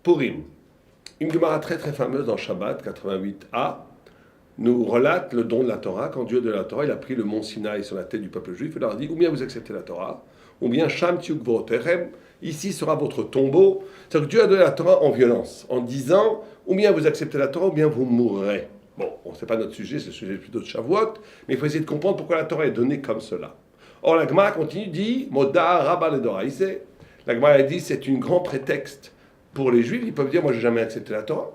Purim. Une Gemara très très fameuse dans Shabbat 88a nous relate le don de la Torah. Quand Dieu de la Torah, il a pris le mont Sinaï sur la tête du peuple juif, il leur a dit ou bien vous acceptez la Torah, ou bien Sham Tiukvoterem, ici sera votre tombeau. C'est-à-dire que Dieu a donné la Torah en violence, en disant ou bien vous acceptez la Torah, ou bien vous mourrez. Bon, c'est pas notre sujet, c'est le sujet plutôt de Shavuot, mais il faut essayer de comprendre pourquoi la Torah est donnée comme cela. Or, la Gemara continue, dit Moda Rabba le Doraïse. La Gemara dit c'est un grand prétexte pour les Juifs. Ils peuvent dire moi j'ai jamais accepté la Torah.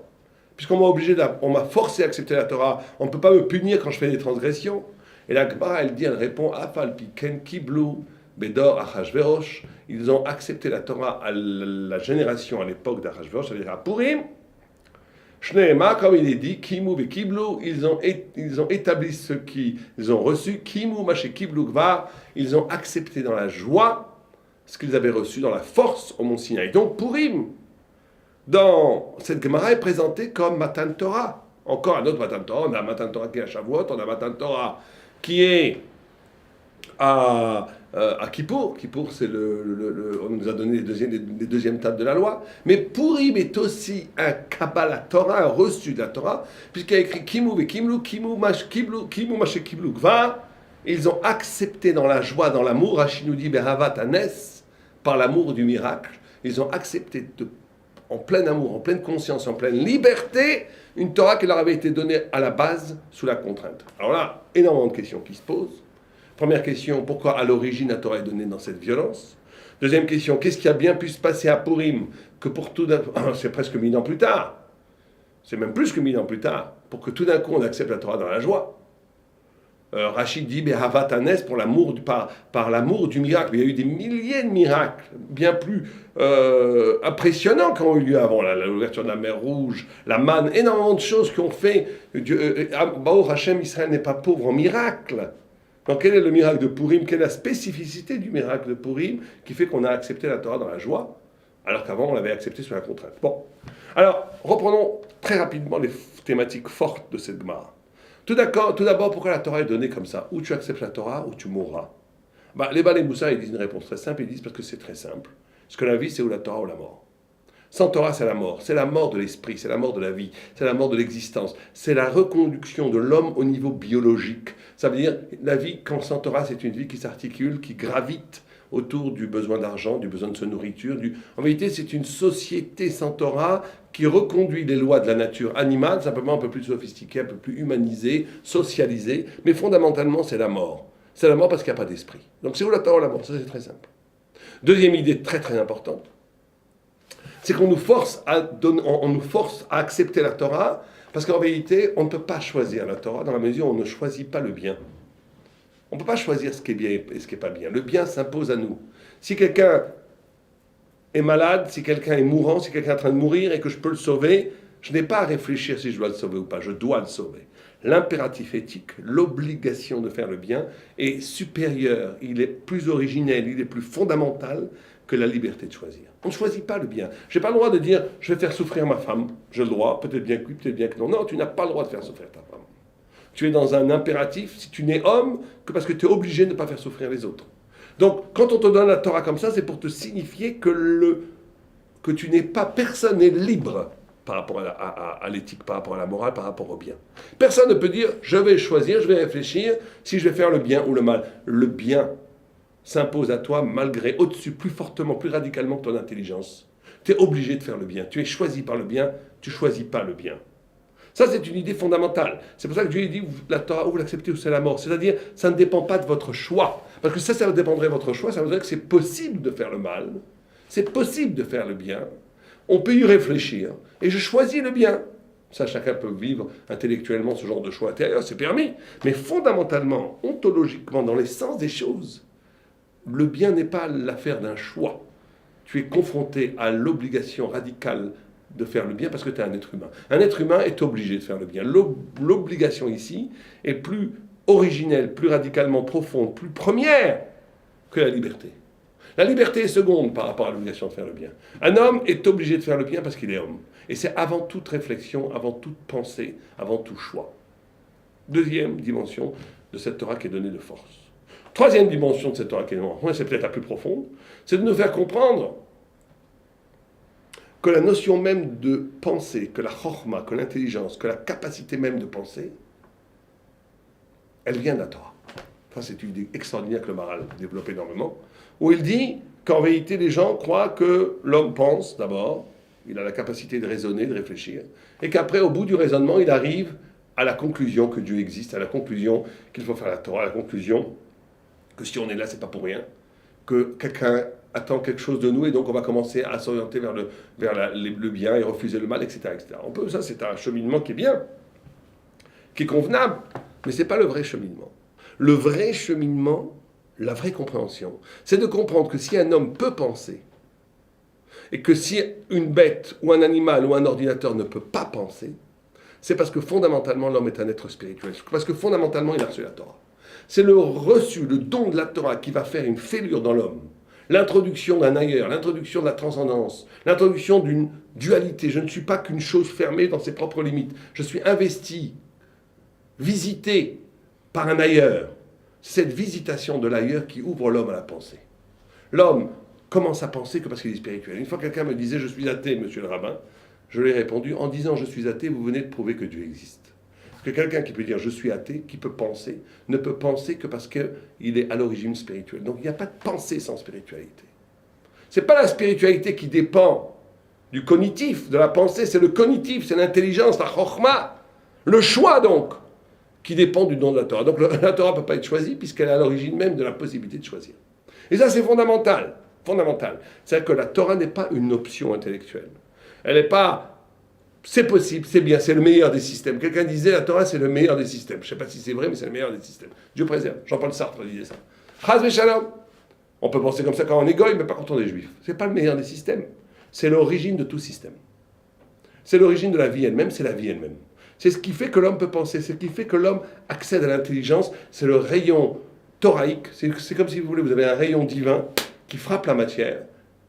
Puisqu'on on m'a forcé à accepter la Torah, on ne peut pas me punir quand je fais des transgressions. Et la Gemara, elle répond Afal Piken Kiblu Bedor Achashverosh. Ils ont accepté la Torah à la génération à l'époque d'Achashverosh, c'est-à-dire à Purim. Shneema, comme il est dit, Kimu ve Kiblu, ils ont établi ce qu'ils ont reçu. Kimu Maché Kiblu Gvar, ils ont accepté dans la joie ce qu'ils avaient reçu, dans la force au Mont Sinaï. Donc Purim, dans cette Gemara est présentée comme Matan Torah. Encore un autre Matan Torah. On a Matan Torah qui est à Shavuot, on a Matan Torah qui est à Kippour. Kippour, c'est on nous a donné les deuxièmes tables de la loi. Mais Purim est aussi un Kabbalah Torah, un reçu de la Torah, puisqu'il y a écrit Kimu ve Kimlu, Kimu Mash Kiblu Gva. Ils ont accepté dans la joie, dans l'amour, Rashi nous dit Behavat Anes, par l'amour du miracle. Ils ont accepté en plein amour, en pleine conscience, en pleine liberté, une Torah qui leur avait été donnée à la base sous la contrainte. Alors là, énormément de questions qui se posent. Première question, pourquoi à l'origine la Torah est donnée dans cette violence? Deuxième question, qu'est-ce qui a bien pu se passer à Purim que pour tout d'un coup, c'est presque 1000 ans plus tard, c'est même plus que 1000 ans plus tard, pour que tout d'un coup on accepte la Torah dans la joie? Rachid dit Behavat Anes par l'amour du miracle. Il y a eu des milliers de miracles bien plus impressionnants qui ont eu lieu avant. L'ouverture de la mer Rouge, la manne, énormément de choses qui ont fait. Baruch Hashem, Israël n'est pas pauvre en miracles. Donc quel est le miracle de Purim? Quelle est la spécificité du miracle de Purim qui fait qu'on a accepté la Torah dans la joie alors qu'avant on l'avait accepté sous la contrainte? Bon, alors reprenons très rapidement les thématiques fortes de cette Gemara. Tout d'abord, pourquoi la Torah est donnée comme ça? Ou tu acceptes la Torah, ou tu mourras. Les Balei Moussa, ils disent une réponse très simple, ils disent parce que c'est très simple. Parce que la vie, c'est ou la Torah ou la mort. Sans Torah, c'est la mort. C'est la mort de l'esprit, c'est la mort de la vie, c'est la mort de l'existence. C'est la reconduction de l'homme au niveau biologique. Ça veut dire, la vie, sans Torah, c'est une vie qui s'articule, qui gravite autour du besoin d'argent, du besoin de se nourriture. En vérité, c'est une société sans Torah qui reconduit les lois de la nature animale, simplement un peu plus sophistiquée, un peu plus humanisée, socialisée, mais fondamentalement, c'est la mort. C'est la mort parce qu'il n'y a pas d'esprit. Donc c'est où la Torah ou la mort? Ça, c'est très simple. Deuxième idée très très importante, c'est qu'on nous force on nous force à accepter la Torah, parce qu'en vérité, on ne peut pas choisir la Torah dans la mesure où on ne choisit pas le bien. On ne peut pas choisir ce qui est bien et ce qui n'est pas bien. Le bien s'impose à nous. Si quelqu'un est malade, si quelqu'un est mourant, si quelqu'un est en train de mourir et que je peux le sauver, je n'ai pas à réfléchir si je dois le sauver ou pas, je dois le sauver. L'impératif éthique, l'obligation de faire le bien est supérieur, il est plus originel, il est plus fondamental que la liberté de choisir. On ne choisit pas le bien. Je n'ai pas le droit de dire je vais faire souffrir ma femme, j'ai le droit, peut-être bien que oui, peut-être bien que non. Non, tu n'as pas le droit de faire souffrir ta femme. Tu es dans un impératif, si tu n'es homme, que parce que tu es obligé de ne pas faire souffrir les autres. Donc, quand on te donne la Torah comme ça, c'est pour te signifier que tu n'es pas, personne n'est libre par rapport à l'éthique, par rapport à la morale, par rapport au bien. Personne ne peut dire, je vais choisir, je vais réfléchir si je vais faire le bien ou le mal. Le bien s'impose à toi malgré, au-dessus, plus fortement, plus radicalement que ton intelligence. Tu es obligé de faire le bien. Tu es choisi par le bien, tu ne choisis pas le bien. Ça, c'est une idée fondamentale. C'est pour ça que Dieu dit, la Torah, ou vous l'acceptez ou c'est la mort. C'est-à-dire, ça ne dépend pas de votre choix. Parce que ça dépendrait de votre choix, ça veut dire que c'est possible de faire le mal, c'est possible de faire le bien, on peut y réfléchir, et je choisis le bien. Ça, chacun peut vivre intellectuellement ce genre de choix intérieur, c'est permis. Mais fondamentalement, ontologiquement, dans l'essence des choses, le bien n'est pas l'affaire d'un choix. Tu es confronté à l'obligation radicale de faire le bien parce que tu es un être humain. Un être humain est obligé de faire le bien. L'obligation ici est plus originelle, plus radicalement profonde, plus première que la liberté. La liberté est seconde par rapport à l'obligation de faire le bien. Un homme est obligé de faire le bien parce qu'il est homme. Et c'est avant toute réflexion, avant toute pensée, avant tout choix. Deuxième dimension de cette Torah qui est donnée de force. Troisième dimension de cette Torah qui est donnée de force, c'est peut-être la plus profonde, c'est de nous faire comprendre que la notion même de penser, que la chorma, que l'intelligence, que la capacité même de penser, elle vient de la Torah. Ça, c'est une idée extraordinaire que le Maharal développe énormément, où il dit qu'en vérité, les gens croient que l'homme pense d'abord, il a la capacité de raisonner, de réfléchir, et qu'après, au bout du raisonnement, il arrive à la conclusion que Dieu existe, à la conclusion qu'il faut faire la Torah, à la conclusion que si on est là, c'est pas pour rien, que quelqu'un attend quelque chose de nous et donc on va commencer à s'orienter vers le bien et refuser le mal, etc., etc. Ça, c'est un cheminement qui est bien, qui est convenable, mais ce n'est pas le vrai cheminement. Le vrai cheminement, la vraie compréhension, c'est de comprendre que si un homme peut penser, et que si une bête ou un animal ou un ordinateur ne peut pas penser, c'est parce que fondamentalement l'homme est un être spirituel, parce que fondamentalement il a reçu la Torah. C'est le reçu, le don de la Torah qui va faire une fêlure dans l'homme. L'introduction d'un ailleurs, l'introduction de la transcendance, l'introduction d'une dualité. Je ne suis pas qu'une chose fermée dans ses propres limites. Je suis investi, visité par un ailleurs. Cette visitation de l'ailleurs qui ouvre l'homme à la pensée. L'homme commence à penser que parce qu'il est spirituel. Une fois quelqu'un me disait « Je suis athée, monsieur le rabbin », je lui ai répondu « En disant « Je suis athée, vous venez de prouver que Dieu existe ». Que quelqu'un qui peut dire je suis athée, qui peut penser, ne peut penser que parce qu'il est à l'origine spirituelle. Donc il n'y a pas de pensée sans spiritualité. Ce n'est pas la spiritualité qui dépend du cognitif, de la pensée, c'est le cognitif, c'est l'intelligence, la chokhma, le choix donc, qui dépend du don de la Torah. Donc la Torah ne peut pas être choisie puisqu'elle est à l'origine même de la possibilité de choisir. Et ça c'est fondamental, fondamental. C'est-à-dire que la Torah n'est pas une option intellectuelle. Elle n'est pas... C'est possible, c'est bien, c'est le meilleur des systèmes. Quelqu'un disait la Torah c'est le meilleur des systèmes. Je ne sais pas si c'est vrai, mais c'est le meilleur des systèmes. Dieu préserve. Jean-Paul Sartre disait ça. Chas v'shalom. On peut penser comme ça quand on est goy, mais pas quand on est juif. Ce n'est pas le meilleur des systèmes. C'est l'origine de tout système. C'est l'origine de la vie elle-même, c'est la vie elle-même. C'est ce qui fait que l'homme peut penser, c'est ce qui fait que l'homme accède à l'intelligence. C'est le rayon thoraïque. C'est comme si vous voulez, vous avez un rayon divin qui frappe la matière.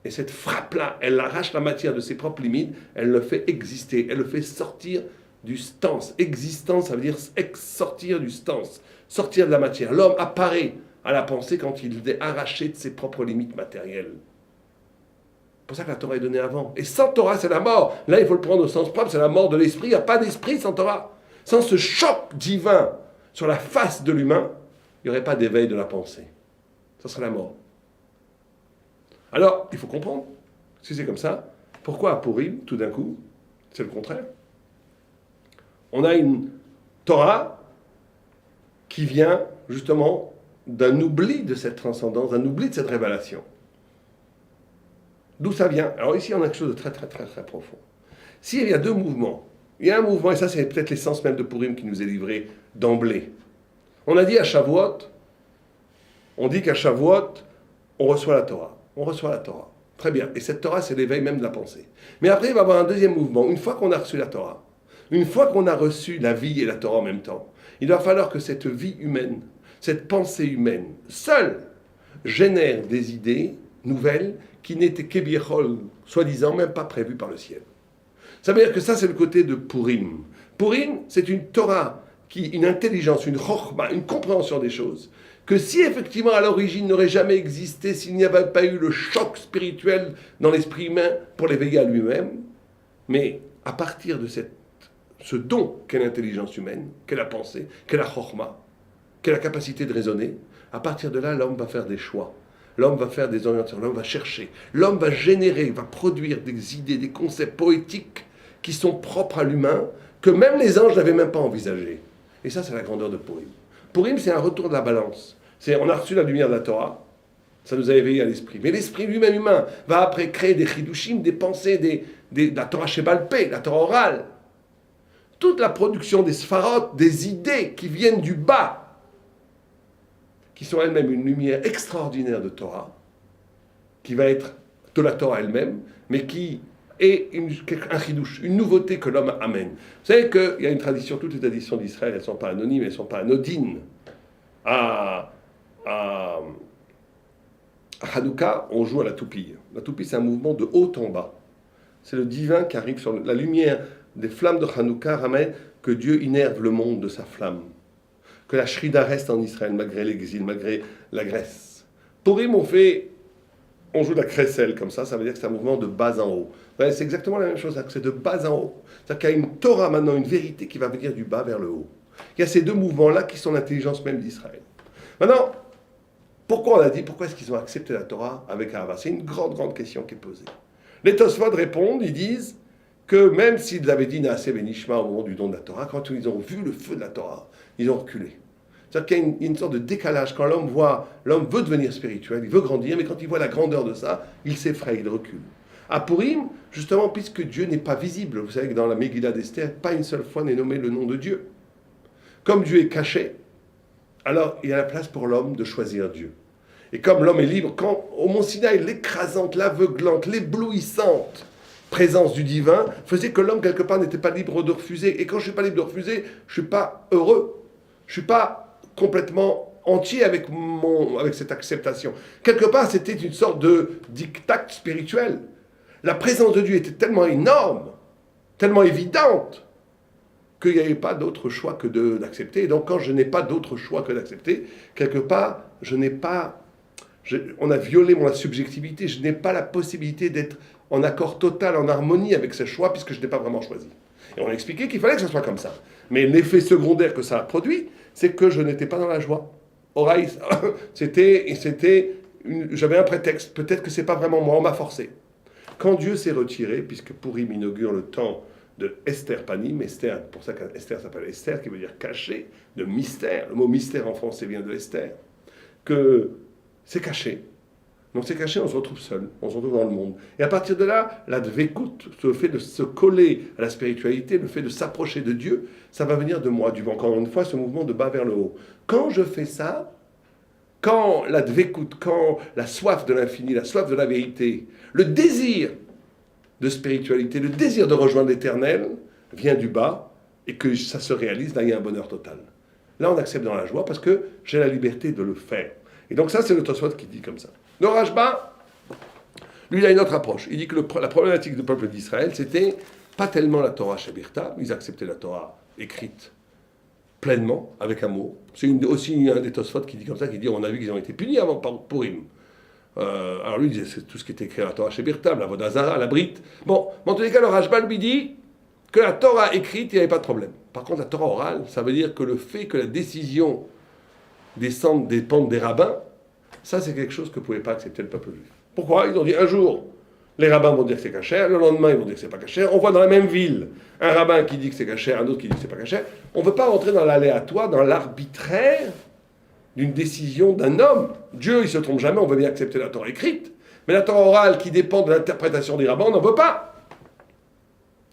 Et cette frappe-là, elle arrache la matière de ses propres limites, elle le fait exister, elle le fait sortir du stance. Existence, ça veut dire sortir du stance, sortir de la matière. L'homme apparaît à la pensée quand il est arraché de ses propres limites matérielles. C'est pour ça que la Torah est donnée avant. Et sans Torah, c'est la mort. Là, il faut le prendre au sens propre, c'est la mort de l'esprit. Il n'y a pas d'esprit sans Torah. Sans ce choc divin sur la face de l'humain, il n'y aurait pas d'éveil de la pensée. Ça serait la mort. Alors, il faut comprendre, si c'est comme ça, pourquoi à Purim, tout d'un coup, c'est le contraire. On a une Torah qui vient justement d'un oubli de cette transcendance, d'un oubli de cette révélation. D'où ça vient? Alors ici, on a quelque chose de très, très, très, très profond. S'il y a deux mouvements, il y a un mouvement, et ça c'est peut-être l'essence même de Purim qui nous est livré d'emblée. On a dit à Shavuot, on dit qu'à Shavuot, on reçoit la Torah. On reçoit la Torah. Très bien. Et cette Torah, c'est l'éveil même de la pensée. Mais après, il va y avoir un deuxième mouvement. Une fois qu'on a reçu la Torah, une fois qu'on a reçu la vie et la Torah en même temps, il va falloir que cette vie humaine, cette pensée humaine, seule, génère des idées nouvelles qui n'étaient qu'Ebiechol, soi-disant même pas prévues par le ciel. Ça veut dire que ça, c'est le côté de Purim. Purim, c'est une Torah, une intelligence, une chokhma, une compréhension des choses, que si effectivement à l'origine n'aurait jamais existé, s'il n'y avait pas eu le choc spirituel dans l'esprit humain pour l'éveiller à lui-même, mais à partir de ce don qu'est l'intelligence humaine, qu'est la pensée, qu'est la chokhma, qu'est la capacité de raisonner, à partir de là, l'homme va faire des choix, l'homme va faire des orientations, l'homme va chercher, l'homme va générer, va produire des idées, des concepts poétiques qui sont propres à l'humain, que même les anges n'avaient même pas envisagé. Et ça, c'est la grandeur de Purim. Purim, c'est un retour de la balance. On a reçu la lumière de la Torah, ça nous a éveillé à l'esprit. Mais l'esprit lui-même humain va après créer des chidushim, des pensées, de la Torah Shebalpé, la Torah orale. Toute la production des sfarot, des idées qui viennent du bas, qui sont elles-mêmes une lumière extraordinaire de Torah, qui va être de la Torah elle-même, mais qui est un chidush, une nouveauté que l'homme amène. Vous savez qu'il y a une tradition, toutes les traditions d'Israël, elles ne sont pas anonymes, elles ne sont pas anodines. À Hanouka, on joue à la toupie. La toupie, c'est un mouvement de haut en bas. C'est le divin qui arrive sur la lumière des flammes de Hanouka ramène que Dieu innerve le monde de sa flamme. Que la Shrida reste en Israël malgré l'exil, malgré la Grèce. Purim, on fait on joue la crécelle comme ça veut dire que c'est un mouvement de bas en haut. Ouais, c'est exactement la même chose, c'est de bas en haut. C'est-à-dire qu'il y a une Torah maintenant, une vérité qui va venir du bas vers le haut. Il y a ces deux mouvements-là qui sont l'intelligence même d'Israël. Maintenant, pourquoi on a dit, pourquoi est-ce qu'ils ont accepté la Torah avec Ahava? C'est une grande question qui est posée. Les Tosfot répondent, ils disent que même s'ils avaient dit Naaseh Benishma au moment du don de la Torah, quand ils ont vu le feu de la Torah, ils ont reculé. C'est-à-dire qu'il y a une sorte de décalage. Quand l'homme veut devenir spirituel, il veut grandir, mais quand il voit la grandeur de ça, il s'effraie, il recule. À Purim, justement, puisque Dieu n'est pas visible, vous savez que dans la Megillah d'Esther, pas une seule fois n'est nommé le nom de Dieu. Comme Dieu est caché, alors il y a la place pour l'homme de choisir Dieu. Et comme l'homme est libre, quand au Mont Sinaï, l'écrasante, l'aveuglante, l'éblouissante présence du divin faisait que l'homme, quelque part, n'était pas libre de refuser. Et quand je ne suis pas libre de refuser, je ne suis pas heureux. Je ne suis pas complètement entier avec cette acceptation. Quelque part, c'était une sorte de diktat spirituel. La présence de Dieu était tellement énorme, tellement évidente, qu'il n'y avait pas d'autre choix que d'accepter. Et donc, quand je n'ai pas d'autre choix que d'accepter, quelque part, on a violé ma subjectivité. Je n'ai pas la possibilité d'être en accord total, en harmonie avec ce choix, puisque je n'ai pas vraiment choisi. Et on a expliqué qu'il fallait que ce soit comme ça. Mais l'effet secondaire que ça a produit, c'est que je n'étais pas dans la joie. Oraï, j'avais un prétexte. Peut-être que ce n'est pas vraiment moi, on m'a forcé. Quand Dieu s'est retiré, puisque Purim inaugure le temps de Esther Panim, Esther, pour ça qu'Esther s'appelle Esther, qui veut dire caché, de mystère. Le mot mystère en français vient de Esther. Que c'est caché. Donc c'est caché, on se retrouve seul, on se retrouve dans le monde. Et à partir de là, la dvékout, le fait de se coller à la spiritualité, le fait de s'approcher de Dieu, ça va venir de moi, encore une fois, ce mouvement de bas vers le haut. Quand je fais ça, quand la dvékout, quand la soif de l'infini, la soif de la vérité, le désir de spiritualité, le désir de rejoindre l'éternel vient du bas et que ça se réalise, là il y a un bonheur total. Là on accepte dans la joie parce que j'ai la liberté de le faire. Et donc ça c'est le Tosfot qui dit comme ça. Le Rashba, lui il a une autre approche. Il dit que la problématique du peuple d'Israël c'était pas tellement la Torah Shebirta, ils acceptaient la Torah écrite pleinement, avec amour. C'est aussi un des Tosfot qui dit comme ça, qui dit on a vu qu'ils ont été punis avant Purim. Alors lui, c'est tout ce qui était écrit à la Torah Shebirta, la Vodazara, la Brite. Bon, mais en tous les cas, le Rashba lui dit que la Torah écrite, il n'y avait pas de problème. Par contre, la Torah orale, ça veut dire que le fait que la décision dépende des rabbins, ça c'est quelque chose que ne pouvait pas accepter le peuple juif. Pourquoi? Ils ont dit un jour, les rabbins vont dire que c'est cachère, le lendemain ils vont dire que c'est pas cachère. On voit dans la même ville un rabbin qui dit que c'est cachère, un autre qui dit que c'est pas cachère. On ne veut pas rentrer dans l'aléatoire, dans l'arbitraire d'une décision d'un homme. Dieu, il ne se trompe jamais, on veut bien accepter la Torah écrite, mais la Torah orale qui dépend de l'interprétation des rabbins, on n'en veut pas.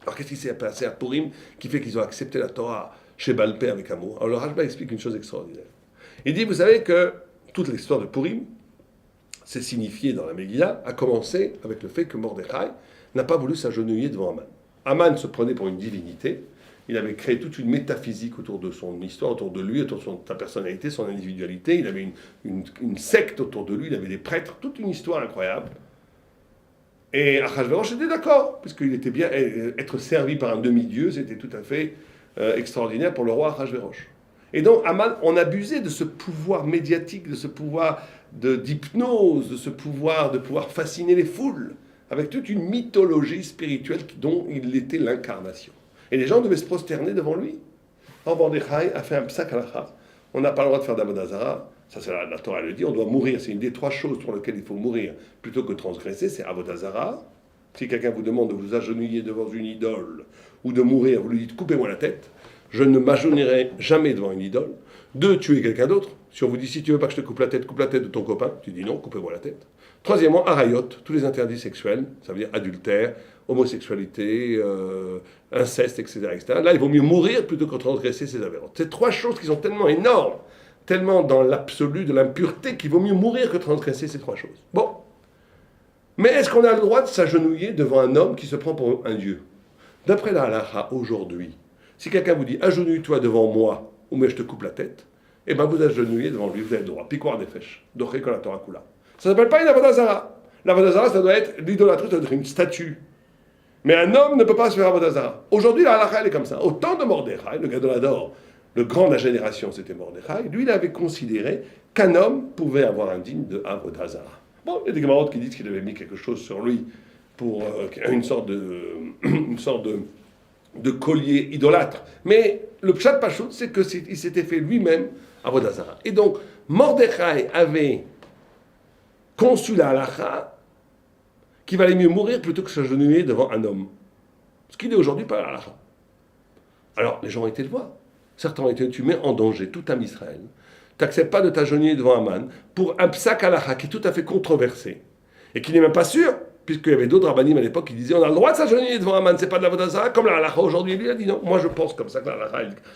Alors qu'est-ce qui s'est passé à Purim qui fait qu'ils ont accepté la Torah chez Balpé avec amour? Alors le Rashba explique une chose extraordinaire. Il dit, vous savez que toute l'histoire de Purim, c'est signifié dans la Megillah, a commencé avec le fait que Mordechai n'a pas voulu s'agenouiller devant Haman. Haman se prenait pour une divinité. Il avait créé toute une métaphysique autour de son histoire, autour de lui, autour de sa personnalité, son individualité. Il avait une secte autour de lui, il avait des prêtres, toute une histoire incroyable. Et Achashverosh était d'accord, puisqu'il était bien, être servi par un demi-dieu, c'était tout à fait extraordinaire pour le roi Achashverosh. Et donc, Haman, on abusait de ce pouvoir médiatique, de ce pouvoir d'hypnose, de ce pouvoir de pouvoir fasciner les foules, avec toute une mythologie spirituelle dont il était l'incarnation. Et les gens devaient se prosterner devant lui. Or, Mordechai a fait un psak halacha. On n'a pas le droit de faire d'Avodazara. Ça, c'est la Torah le dit. On doit mourir. C'est une des trois choses pour lesquelles il faut mourir plutôt que transgresser. C'est Avodazara. Si quelqu'un vous demande de vous agenouiller devant une idole ou de mourir, vous lui dites coupez-moi la tête. Je ne m'agenouillerai jamais devant une idole. 2, tuer quelqu'un d'autre. Si on vous dit si tu veux pas que je te coupe la tête de ton copain, tu dis non, coupez-moi la tête. Troisièmement, arayot, tous les interdits sexuels, ça veut dire adultère, homosexualité, inceste, etc. Là, il vaut mieux mourir plutôt que transgresser ces avérances. C'est trois choses qui sont tellement énormes, tellement dans l'absolu de l'impureté, qu'il vaut mieux mourir que transgresser ces trois choses. Bon. Mais est-ce qu'on a le droit de s'agenouiller devant un homme qui se prend pour un dieu? D'après la halakha, aujourd'hui, si quelqu'un vous dit « agenouille-toi devant moi, ou mais je te coupe la tête », eh bien vous agenouillez devant lui, vous avez le droit. Piquoir des fèches, doché kol Torah kula. Ça ne s'appelle pas une avodazara. L'avodazara, ça doit être l'idolâtrie, ça doit être une statue. Mais un homme ne peut pas se faire avodazara. Aujourd'hui, la halakha, elle est comme ça. Au temps de Mordechai, le Gadolador, le grand de la génération, c'était Mordechai, lui, il avait considéré qu'un homme pouvait avoir un digne de avodazara. Bon, il y a des camarades qui disent qu'il avait mis quelque chose sur lui pour une sorte une sorte de collier idolâtre. Mais le pshat pachout, c'est qu'il s'était fait lui-même avodat zara. Et donc, Mordechai avait conçu la halakha qu'il valait mieux mourir plutôt que s'agenouiller devant un homme. Ce qu'il est aujourd'hui par la halakha. Alors, les gens ont été le voir. Certains ont été, tu mets en danger tout un Israël. Tu n'acceptes pas de t'agenouiller devant Aman pour un psak halakha qui est tout à fait controversé et qui n'est même pas sûr, puisqu'il y avait d'autres rabbinim à l'époque qui disaient on a le droit de s'agenouiller devant Aman, c'est pas de la avodah zara, comme la halakha aujourd'hui. Lui a dit non, moi je pense comme ça que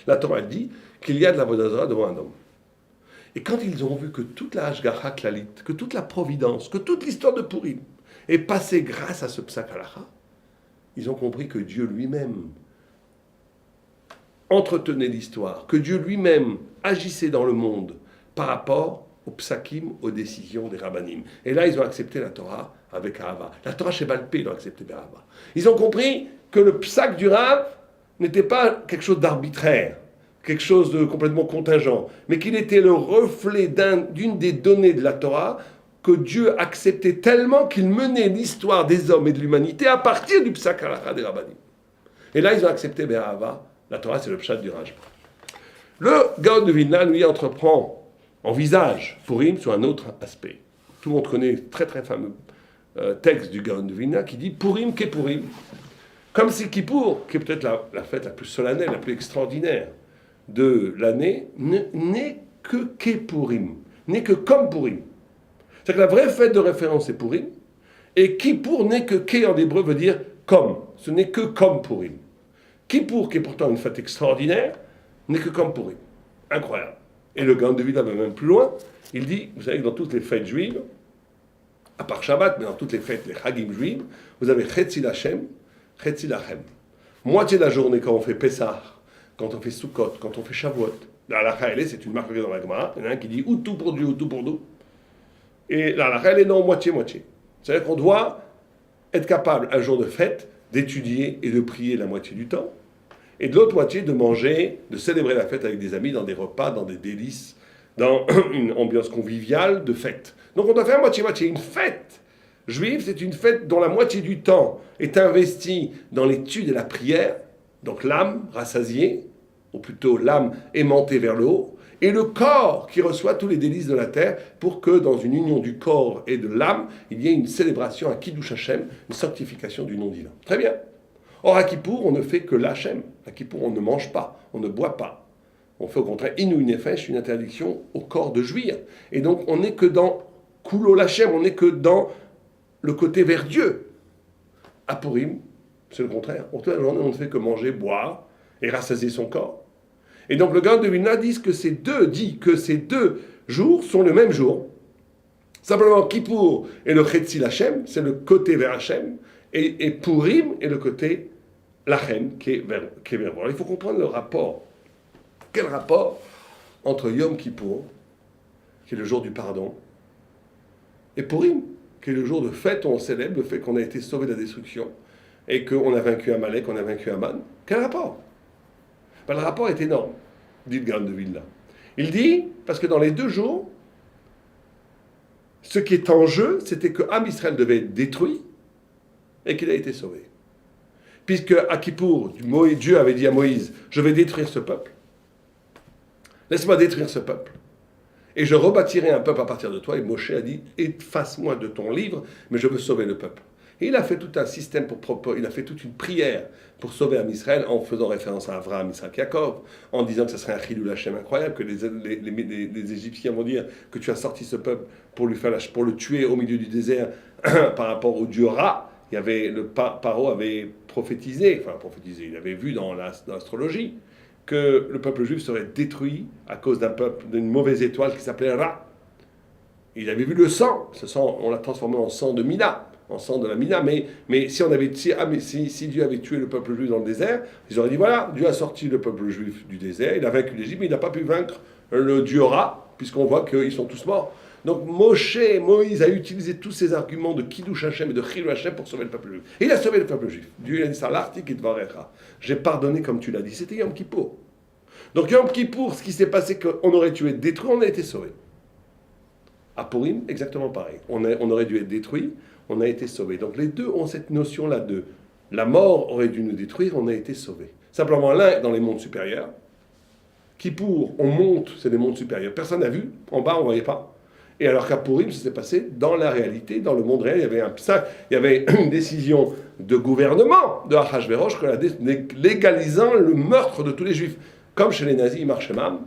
la Torah elle dit qu'il y a de la avodah zara devant un homme. Et quand ils ont vu que toute la hashgacha klalit, que toute la providence, que toute l'histoire de Purim est passée grâce à ce psak halakha, ils ont compris que Dieu lui-même entretenait l'histoire, que Dieu lui-même agissait dans le monde par rapport aux psakim, aux décisions des rabbanim. Et là, ils ont accepté la Torah avec Ahava. La Torah chez Balpé, ils l'ont accepté avec Ahava. Ils ont compris que le psak du Rav n'était pas quelque chose d'arbitraire, quelque chose de complètement contingent, mais qu'il était le reflet d'une des données de la Torah que Dieu acceptait tellement qu'il menait l'histoire des hommes et de l'humanité à partir du psak halakha des rabbanim. Et là, ils ont accepté Behava. La Torah, c'est le pshat du Raj. Le Gaon de Vilna, lui, envisage Purim sur un autre aspect. Tout le monde connaît le très très fameux texte du Gaon de Vilna qui dit Purim qu'est Purim. Comme si Kippour, qui est peut-être la fête la plus solennelle, la plus extraordinaire de l'année, n'est que qu'est Purim, n'est que comme Purim. C'est-à-dire que la vraie fête de référence est Purim, et Kippour n'est que qu'est en hébreu veut dire comme. Ce n'est que comme Purim. Kippour, qui est pourtant une fête extraordinaire, n'est que comme Purim. Incroyable. Et le Gaon de Vilna va même plus loin. Il dit, vous savez que dans toutes les fêtes juives, à part Shabbat, mais dans toutes les fêtes, les Chagim juives, vous avez Chetzi Lachem, Chetzi Lachem. Moitié de la journée quand on fait Pessah, quand on fait Sukkot, quand on fait Shavuot. La halakha, c'est une marque dans la Gemara. Il y en a un qui dit ou tout pour Dieu ou tout pour nous. Et la halakha, non, moitié-moitié. C'est-à-dire qu'on doit être capable, un jour de fête, d'étudier et de prier la moitié du temps, et de l'autre moitié de manger, de célébrer la fête avec des amis dans des repas, dans des délices, dans une ambiance conviviale de fête. Donc on doit faire moitié-moitié. Une fête juive, c'est une fête dont la moitié du temps est investie dans l'étude et la prière, donc l'âme rassasiée, ou plutôt l'âme aimantée vers le haut, et le corps qui reçoit tous les délices de la terre pour que dans une union du corps et de l'âme, il y ait une célébration à Kiddush Hashem, une sanctification du nom divin. Très bien. Or à Kippour, on ne fait que l'Hachem. À Kippour, on ne mange pas, on ne boit pas. On fait au contraire Inu Nefesh, une interdiction au corps de jouir. Et donc on n'est que dans Kulo l'Hachem, on n'est que dans le côté vers Dieu. À Purim, c'est le contraire. Toute la journée, on ne fait que manger, boire et rassasier son corps. Et donc le Gaon de Vilna dit que ces deux jours sont le même jour. Simplement, Kippour est le Chetzi Lachem, c'est le côté vers Hachem, et Purim est le côté Lachem, qui est vers vous. Alors il faut comprendre le rapport. Quel rapport entre Yom Kippour, qui est le jour du pardon, et Purim, qui est le jour de fête où on célèbre le fait qu'on a été sauvé de la destruction, et qu'on a vaincu Amalek, qu'on a vaincu Aman. Quel rapport? Ben, le rapport est énorme, dit le Gaon de Vilna. Il dit, parce que dans les 2 jours, ce qui est en jeu, c'était que Am Israël devait être détruit et qu'il a été sauvé. Puisque à Kippour, Dieu avait dit à Moïse, je vais détruire ce peuple. Laisse-moi détruire ce peuple. Et je rebâtirai un peuple à partir de toi. Et Moshe a dit, efface-moi de ton livre, mais je veux sauver le peuple. Et il a fait tout un système, il a fait toute une prière pour sauver Am Israël en faisant référence à Avraham, Isaac, Yaakov, en disant que ce serait un Chilul Hashem incroyable, que les Égyptiens vont dire que tu as sorti ce peuple pour le tuer au milieu du désert par rapport au dieu Ra. Il y avait Paro avait prophétisé, il avait vu dans l'astrologie que le peuple juif serait détruit à cause d'une mauvaise étoile qui s'appelait Ra. Il avait vu le sang, ce sang, on l'a transformé en sang de Mina. En sang de la Mina, mais si Dieu avait tué le peuple juif dans le désert, ils auraient dit voilà, Dieu a sorti le peuple juif du désert, il a vaincu l'Égypte, mais il n'a pas pu vaincre le dieu Ra, puisqu'on voit qu'ils sont tous morts. Donc Moïse a utilisé tous ces arguments de Kiddush Hashem et de Chilul Hashem pour sauver le peuple juif. Et il a sauvé le peuple juif. Dieu a dit ça, l'article et Dvarecha. J'ai pardonné comme tu l'as dit. C'était Yom Kippour. Donc Yom Kippour, ce qui s'est passé, qu'on aurait tué, détruit, on a été sauvé. À Purim, exactement pareil. On aurait dû être détruit, on a été sauvé. Donc les deux ont cette notion-là de la mort aurait dû nous détruire, on a été sauvé. Simplement l'un est dans les mondes supérieurs, Kippour, on monte, c'est des mondes supérieurs. Personne n'a vu, en bas on ne voyait pas. Et alors qu'à Purim, ça s'est passé dans la réalité, dans le monde réel. Il y avait une décision de gouvernement de Achashverosh légalisant le meurtre de tous les juifs. Comme chez les nazis, il marchait même,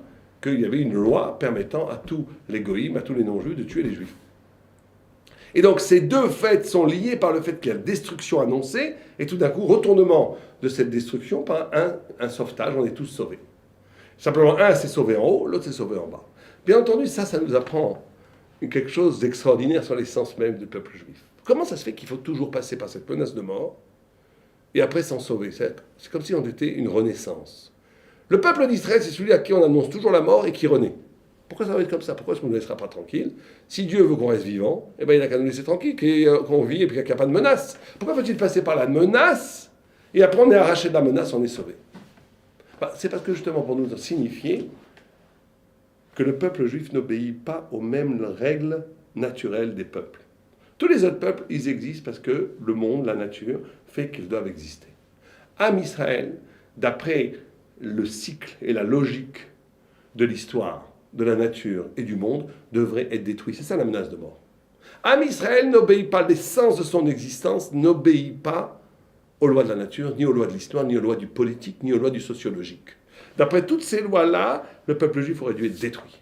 qu'il y avait une loi permettant à tous les goïms, à tous les non-juifs, de tuer les juifs. Et donc ces deux faits sont liés par le fait qu'il y a destruction annoncée, et tout d'un coup, retournement de cette destruction par un sauvetage, on est tous sauvés. Simplement, un s'est sauvé en haut, l'autre s'est sauvé en bas. Bien entendu, ça nous apprend quelque chose d'extraordinaire sur l'essence même du peuple juif. Comment ça se fait qu'il faut toujours passer par cette menace de mort et après s'en sauver? C'est comme si on était une renaissance. Le peuple d'Israël, c'est celui à qui on annonce toujours la mort et qui renaît. Pourquoi ça va être comme ça? Pourquoi est-ce qu'on ne nous laissera pas tranquille? Si Dieu veut qu'on reste vivant, eh ben, il n'a qu'à nous laisser tranquille, qu'on vit et puis qu'il n'y a pas de menace. Pourquoi faut-il passer par la menace et après on est arraché de la menace, on est sauvé? C'est parce que justement pour nous signifier que le peuple juif n'obéit pas aux mêmes règles naturelles des peuples. Tous les autres peuples, ils existent parce que le monde, la nature, fait qu'ils doivent exister. Am Israël, d'après le cycle et la logique de l'histoire, de la nature et du monde, devrait être détruit. C'est ça la menace de mort. Am Israël n'obéit pas, l'essence de son existence n'obéit pas aux lois de la nature, ni aux lois de l'histoire, ni aux lois du politique, ni aux lois du sociologique. D'après toutes ces lois-là, le peuple juif aurait dû être détruit.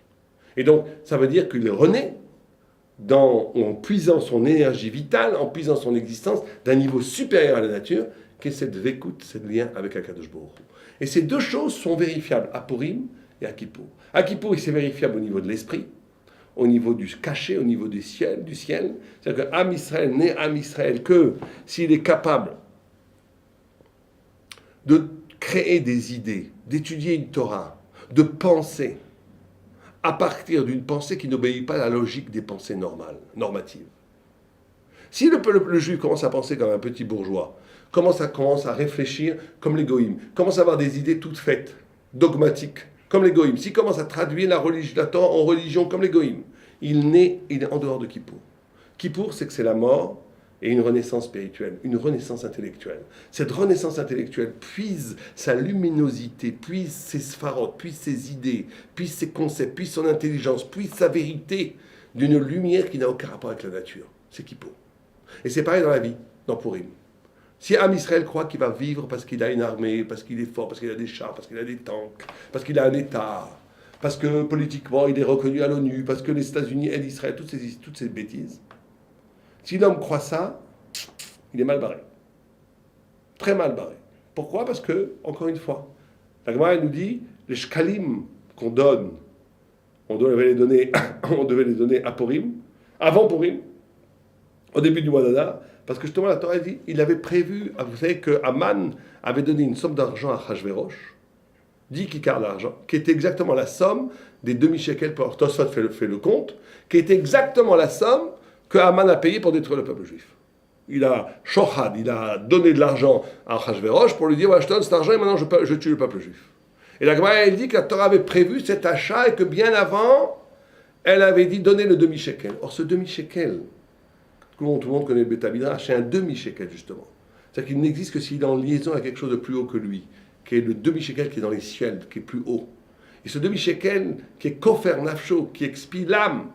Et donc, ça veut dire qu'il renaît en puisant son énergie vitale, en puisant son existence d'un niveau supérieur à la nature, qui est cette vécoute, ce lien avec Akadosh Baruch Hu. Et ces deux choses sont vérifiables à Purim et à Kippour. À Kippour, c'est vérifiable au niveau de l'esprit, au niveau du cachet, au niveau du ciel. C'est-à-dire qu'Am Israël n'est Am Israël que s'il est capable de créer des idées, d'étudier une Torah, de penser à partir d'une pensée qui n'obéit pas à la logique des pensées normatives. Si le juif commence à penser comme un petit bourgeois, commence à réfléchir comme les goïms, commence à avoir des idées toutes faites, dogmatiques, comme les goïms, s'il commence à traduire la Torah en religion comme les goïms, il est en dehors de Kippour. Kippour, c'est que c'est la mort et une renaissance spirituelle, une renaissance intellectuelle. Cette renaissance intellectuelle puise sa luminosité, puise ses spharotes, puise ses idées, puise ses concepts, puise son intelligence, puise sa vérité d'une lumière qui n'a aucun rapport avec la nature. C'est Kippour. Et c'est pareil dans la vie, dans Purim. Si Am Israël croit qu'il va vivre parce qu'il a une armée, parce qu'il est fort, parce qu'il a des chars, parce qu'il a des tanks, parce qu'il a un État, parce que politiquement il est reconnu à l'ONU, parce que les États-Unis aident Israël, toutes ces bêtises, si l'homme croit ça, il est mal barré. Très mal barré. Pourquoi? Parce que, encore une fois, la Gemara nous dit, les shkalim qu'on donne, on devait les donner à Purim, avant Purim, au début du mois d'Adar, parce que justement la Torah dit, il avait prévu, vous savez que Aman avait donné une somme d'argent à Achashverosh, 10 kikars d'argent, qui était exactement la somme des demi-shekels, pour Tosfot fait le compte, qui était exactement la somme que Aman a payé pour détruire le peuple juif. Il a shochad, il a donné de l'argent à Achashverosh pour lui dire, voilà, je te donne cet argent et maintenant je tue le peuple juif. Et la Gemara, elle dit que la Torah avait prévu cet achat et que bien avant, elle avait dit donner le demi-shekel. Or, ce demi-shekel, tout le monde connaît le Beth Midrash, c'est un demi-shekel justement. C'est-à-dire qu'il n'existe que s'il est en liaison avec quelque chose de plus haut que lui, qui est le demi-shekel qui est dans les ciels, qui est plus haut. Et ce demi-shekel, qui est kofer nafsho, qui expie l'âme,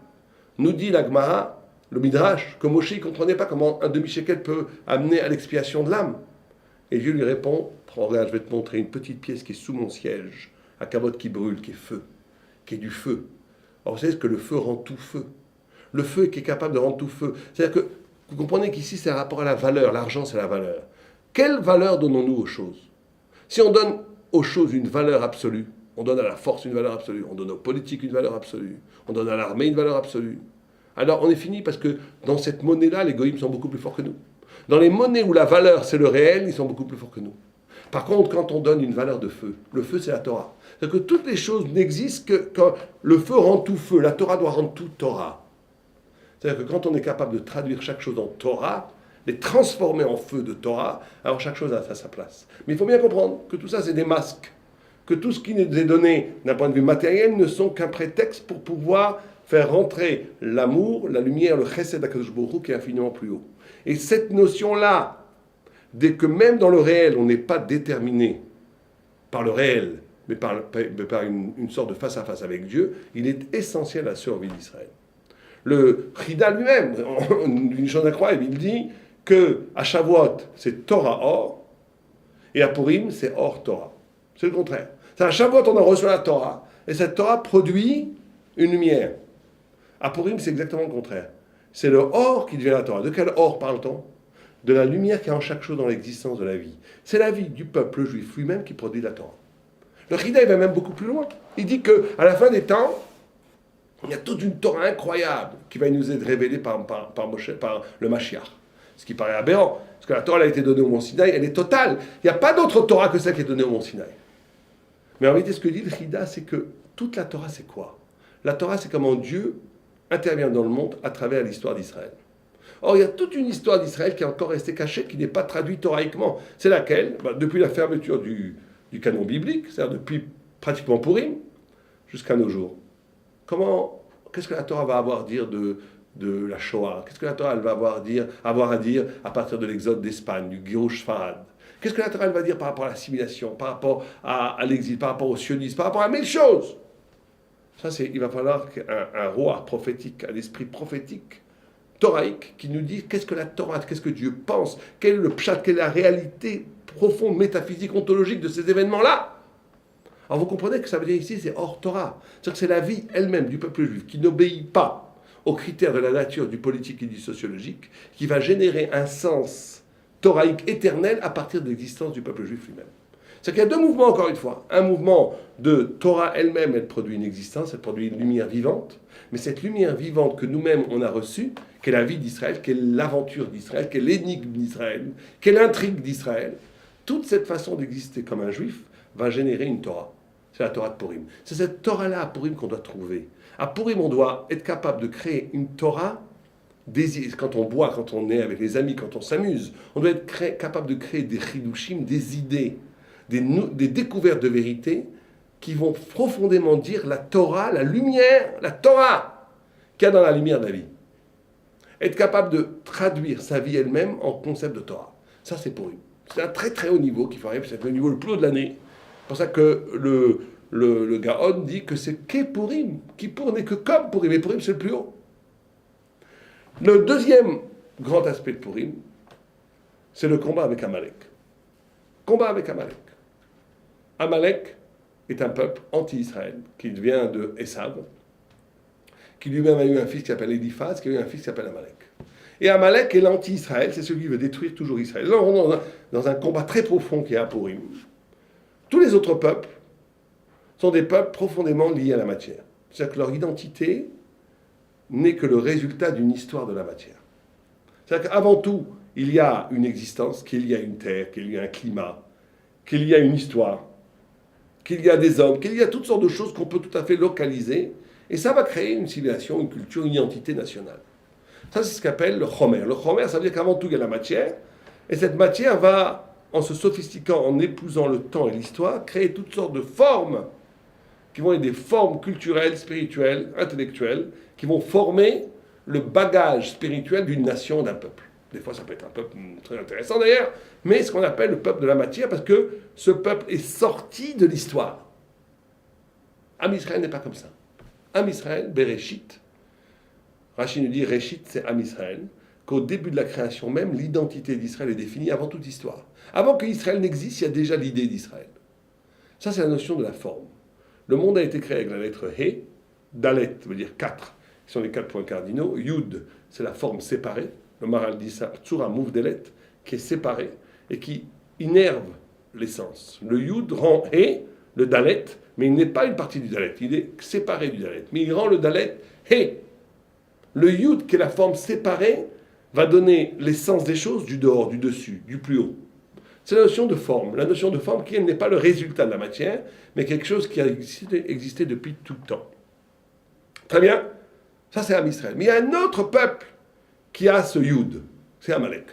nous dit la Gemara, le Midrash, que Moshe ne comprenait pas comment un demi-shekel peut amener à l'expiation de l'âme. Et Dieu lui répond, regarde, je vais te montrer une petite pièce qui est sous mon siège, à cavote qui brûle, qui est feu, qui est du feu. Alors vous savez ce que le feu rend tout feu. Le feu qui est capable de rendre tout feu. C'est-à-dire que vous comprenez qu'ici c'est un rapport à la valeur, l'argent c'est la valeur. Quelle valeur donnons-nous aux choses? Si on donne aux choses une valeur absolue, on donne à la force une valeur absolue, on donne aux politiques une valeur absolue, on donne à l'armée une valeur absolue, alors on est fini parce que dans cette monnaie-là, les goïms sont beaucoup plus forts que nous. Dans les monnaies où la valeur c'est le réel, ils sont beaucoup plus forts que nous. Par contre, quand on donne une valeur de feu, le feu c'est la Torah. C'est-à-dire que toutes les choses n'existent que quand le feu rend tout feu, la Torah doit rendre tout Torah. C'est-à-dire que quand on est capable de traduire chaque chose en Torah, les transformer en feu de Torah, alors chaque chose a sa place. Mais il faut bien comprendre que tout ça c'est des masques, que tout ce qui nous est donné d'un point de vue matériel ne sont qu'un prétexte pour pouvoir faire rentrer l'amour, la lumière, le chesed d'Akadosh Baruch Hu qui est infiniment plus haut. Et cette notion-là, dès que même dans le réel, on n'est pas déterminé par le réel, mais par une sorte de face-à-face avec Dieu, il est essentiel à la survie d'Israël. Le Chida lui-même, une chose incroyable, il dit que à Shavuot, c'est Torah Or, et à Purim, c'est Or Torah. C'est le contraire. C'est à Shavuot, on a reçu la Torah, et cette Torah produit une lumière. À Purim, c'est exactement le contraire. C'est le Or qui devient la Torah. De quel Or parle-t-on ? De la lumière qui est en chaque chose dans l'existence de la vie. C'est la vie du peuple juif lui-même qui produit la Torah. Le Chida, il va même beaucoup plus loin. Il dit qu'à la fin des temps, il y a toute une Torah incroyable qui va nous être révélée par le Mashiach. Ce qui paraît aberrant, parce que la Torah elle a été donnée au Mont Sinaï, elle est totale. Il n'y a pas d'autre Torah que celle qui est donnée au Mont Sinaï. Mais en réalité, ce que dit le Chida, c'est que toute la Torah, c'est quoi ? La Torah, c'est comment Dieu intervient dans le monde à travers l'histoire d'Israël. Or, il y a toute une histoire d'Israël qui est encore restée cachée, qui n'est pas traduite thoraïquement. C'est laquelle ? Depuis la fermeture du canon biblique, c'est-à-dire depuis pratiquement Purim, jusqu'à nos jours. Qu'est-ce que la Torah va avoir à dire de la Shoah ? Qu'est-ce que la Torah elle va avoir à dire à partir de l'exode d'Espagne, du Girush Farad ? Qu'est-ce que la Torah elle va dire par rapport à l'assimilation, par rapport à l'exil, par rapport au sionisme, par rapport à mille choses ? Ça, il va falloir un roi prophétique, un esprit prophétique, thoraïque, qui nous dit qu'est-ce que la Torah, qu'est-ce que Dieu pense, quel est le pshat, quelle est la réalité profonde, métaphysique, ontologique de ces événements-là. Alors vous comprenez que ça veut dire ici, c'est hors Torah. C'est-à-dire que c'est la vie elle-même du peuple juif qui n'obéit pas aux critères de la nature, du politique et du sociologique, qui va générer un sens thoraïque éternel à partir de l'existence du peuple juif lui-même. C'est-à-dire qu'il y a deux mouvements, encore une fois. Un mouvement de Torah elle-même, elle produit une existence, elle produit une lumière vivante. Mais cette lumière vivante que nous-mêmes, on a reçue, qu'est la vie d'Israël, qu'est l'aventure d'Israël, qu'est l'énigme d'Israël, qu'est l'intrigue d'Israël, toute cette façon d'exister comme un juif va générer une Torah. C'est la Torah de Purim. C'est cette Torah-là à Purim qu'on doit trouver. À Purim, on doit être capable de créer une Torah. Quand on boit, quand on est avec les amis, quand on s'amuse, on doit être capable de créer des chidushim, des idées, des découvertes de vérité qui vont profondément dire la Torah, la lumière, la Torah qu'il y a dans la lumière de la vie. Être capable de traduire sa vie elle-même en concept de Torah. Ça, c'est Purim. C'est un très très haut niveau qu'il faut arriver, c'est le niveau le plus haut de l'année. C'est pour ça que le Gaon dit que c'est qu'est Purim. Kippour n'est que comme Purim, et Purim c'est le plus haut. Le deuxième grand aspect de Purim, c'est le combat avec Amalek. Combat avec Amalek. Amalek est un peuple anti-Israël qui vient de Esav, qui lui-même a eu un fils qui s'appelle Eliphaz, qui a eu un fils qui s'appelle Amalek. Et Amalek est l'anti-Israël, c'est celui qui veut détruire toujours Israël. Là, on est dans un combat très profond qui est à Purim. Tous les autres peuples sont des peuples profondément liés à la matière. C'est-à-dire que leur identité n'est que le résultat d'une histoire de la matière. C'est-à-dire qu'avant tout, il y a une existence, qu'il y a une terre, qu'il y a un climat, qu'il y a une histoire, qu'il y a des hommes, qu'il y a toutes sortes de choses qu'on peut tout à fait localiser, et ça va créer une civilisation, une culture, une identité nationale. Ça, c'est ce qu'appelle le chomer. Le chomer, ça veut dire qu'avant tout, il y a la matière, et cette matière va, en se sophistiquant, en épousant le temps et l'histoire, créer toutes sortes de formes, qui vont être des formes culturelles, spirituelles, intellectuelles, qui vont former le bagage spirituel d'une nation, d'un peuple. Des fois, ça peut être un peuple très intéressant d'ailleurs, mais ce qu'on appelle le peuple de la matière, parce que ce peuple est sorti de l'histoire. Am Israël n'est pas comme ça. Am Israël, Bereshit. Rachid nous dit, Réchit, c'est Am Israël, qu'au début de la création même, l'identité d'Israël est définie avant toute histoire. Avant que Israël n'existe, il y a déjà l'idée d'Israël. Ça, c'est la notion de la forme. Le monde a été créé avec la lettre He, Dalet veut dire 4, qui sont les 4 points cardinaux, Yud, c'est la forme séparée, le Maral dit ça, Tsura Mouvdelet, qui est séparée et qui innerve l'essence. Le Yud rend He, le Dalet, mais il n'est pas une partie du Dalet, il est séparé du Dalet, mais il rend le Dalet He. Le Yud, qui est la forme séparée, va donner l'essence des choses du dehors, du dessus, du plus haut. C'est la notion de forme. La notion de forme qui n'est pas le résultat de la matière, mais quelque chose qui a existé depuis tout le temps. Très bien. Ça, c'est Am Israël. Mais il y a un autre peuple qui a ce Yud. C'est Amalek.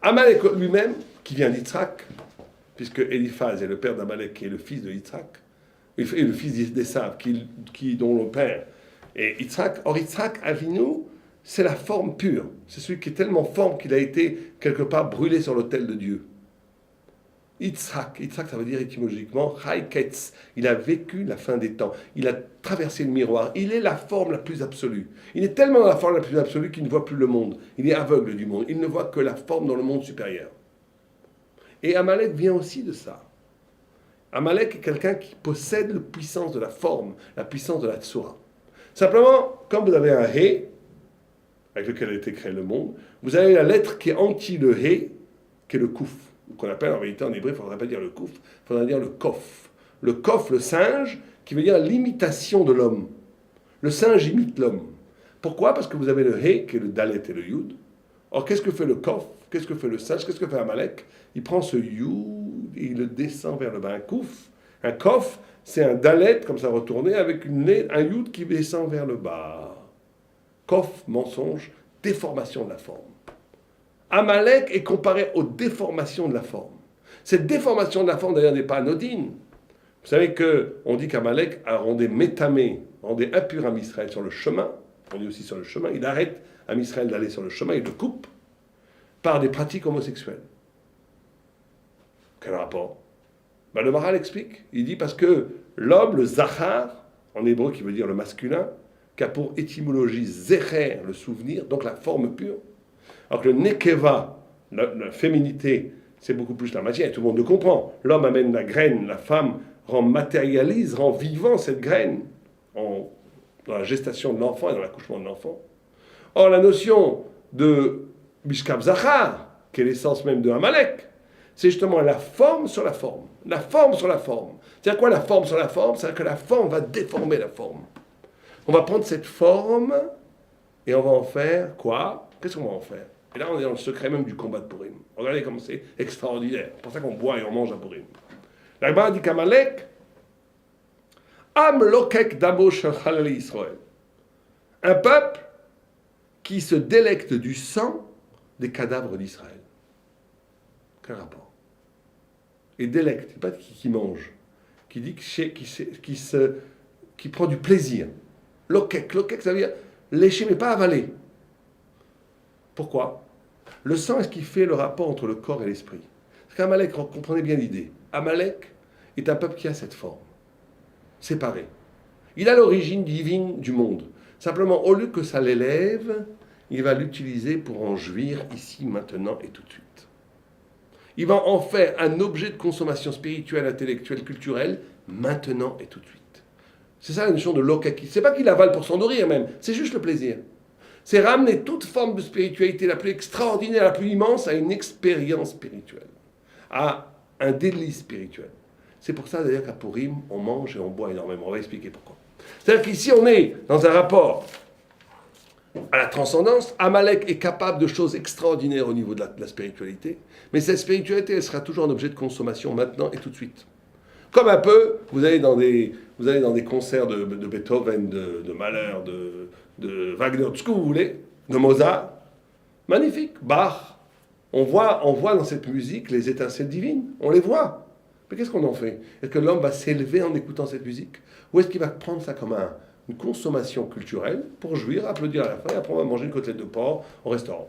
Amalek lui-même, qui vient d'Yitzhak, puisque Eliphaz est le père d'Amalek, qui est le fils de Yitzhak, et le fils d'Esav, dont le père Et Yitzhak Avinu, c'est la forme pure. C'est celui qui est tellement forme qu'il a été quelque part brûlé sur l'autel de Dieu. Yitzhak, ça veut dire étymologiquement Chai Ketz. Il a vécu la fin des temps. Il a traversé le miroir. Il est la forme la plus absolue. Il est tellement la forme la plus absolue qu'il ne voit plus le monde. Il est aveugle du monde. Il ne voit que la forme dans le monde supérieur. Et Amalek vient aussi de ça. Amalek est quelqu'un qui possède la puissance de la forme, la puissance de la tsura. Simplement, comme vous avez un He, avec lequel a été créé le monde, vous avez la lettre qui est anti le He, qui est le Kouf, qu'on appelle en réalité en hébreu, il ne faudrait pas dire le Kouf, il faudrait dire le Kof. Le Kof, le singe, qui veut dire l'imitation de l'homme. Le singe imite l'homme. Pourquoi? Parce que vous avez le He, qui est le Dalet et le Yud. Or, qu'est-ce que fait le Kof? Qu'est-ce que fait le singe? Qu'est-ce que fait Amalek? Il prend ce Yud et il le descend vers le bas. Un Kouf, un Kof, c'est un Dalet, comme ça retourné, avec un Yud qui descend vers le bas. Kof, mensonge, déformation de la forme. Amalek est comparé aux déformations de la forme. Cette déformation de la forme, d'ailleurs, n'est pas anodine. Vous savez qu'on dit qu'Amalek a rendu métamé, rendu impur à Israël sur le chemin. On dit aussi sur le chemin. Il arrête à Israël d'aller sur le chemin, il le coupe par des pratiques homosexuelles. Quel rapport? Le Maharal explique. Il dit parce que l'homme, le Zachar, en hébreu qui veut dire le masculin, qui a pour étymologie Zecher, le souvenir, donc la forme pure. Alors que le Nekeva, la féminité, c'est beaucoup plus la matière, et tout le monde le comprend. L'homme amène la graine, la femme matérialise, rend vivant cette graine dans la gestation de l'enfant et dans l'accouchement de l'enfant. Or, la notion de Bishkab Zachar, qui est l'essence même de Amalek, c'est justement la forme sur la forme. La forme sur la forme. C'est-à-dire quoi la forme sur la forme? C'est-à-dire que la forme va déformer la forme. On va prendre cette forme et on va en faire quoi? Qu'est-ce qu'on va en faire? Et là, on est dans le secret même du combat de Purim. Regardez comme c'est extraordinaire. C'est pour ça qu'on boit et on mange à Purim. La Gemara dit qu'Amalek, Am lokek damo shel chalali Israël. Un peuple qui se délecte du sang des cadavres d'Israël. Quel rapport? Et délecte, pas qui mange, qui dit qui prend du plaisir. Lokek, ça veut dire lécher mais pas avaler. Pourquoi? Le sang est ce qui fait le rapport entre le corps et l'esprit. Parce qu'Amalek, comprenez bien l'idée. Amalek est un peuple qui a cette forme, séparée. Il a l'origine divine du monde. Simplement, au lieu que ça l'élève, il va l'utiliser pour en jouir ici, maintenant et tout de suite. Il va en faire un objet de consommation spirituelle, intellectuelle, culturelle, maintenant et tout de suite. C'est ça la notion de lokaki. C'est pas qu'il avale pour s'en nourrir même, c'est juste le plaisir. C'est ramener toute forme de spiritualité la plus extraordinaire, la plus immense, à une expérience spirituelle, à un délice spirituel. C'est pour ça d'ailleurs qu'à Purim, on mange et on boit énormément. On va expliquer pourquoi. C'est-à-dire qu'ici, on est dans un rapport à la transcendance. Amalek est capable de choses extraordinaires au niveau de la spiritualité, mais cette spiritualité, elle sera toujours un objet de consommation maintenant et tout de suite. Comme un peu, vous allez dans des concerts de Beethoven, de Mahler, de Wagner, tout ce que vous voulez, de Mozart, magnifique, Bach. On voit dans cette musique les étincelles divines, on les voit. Mais qu'est-ce qu'on en fait? Est-ce que l'homme va s'élever en écoutant cette musique? Ou est-ce qu'il va prendre ça comme une consommation culturelle pour jouir, applaudir à la fin, et après on va manger une côtelette de porc au restaurant?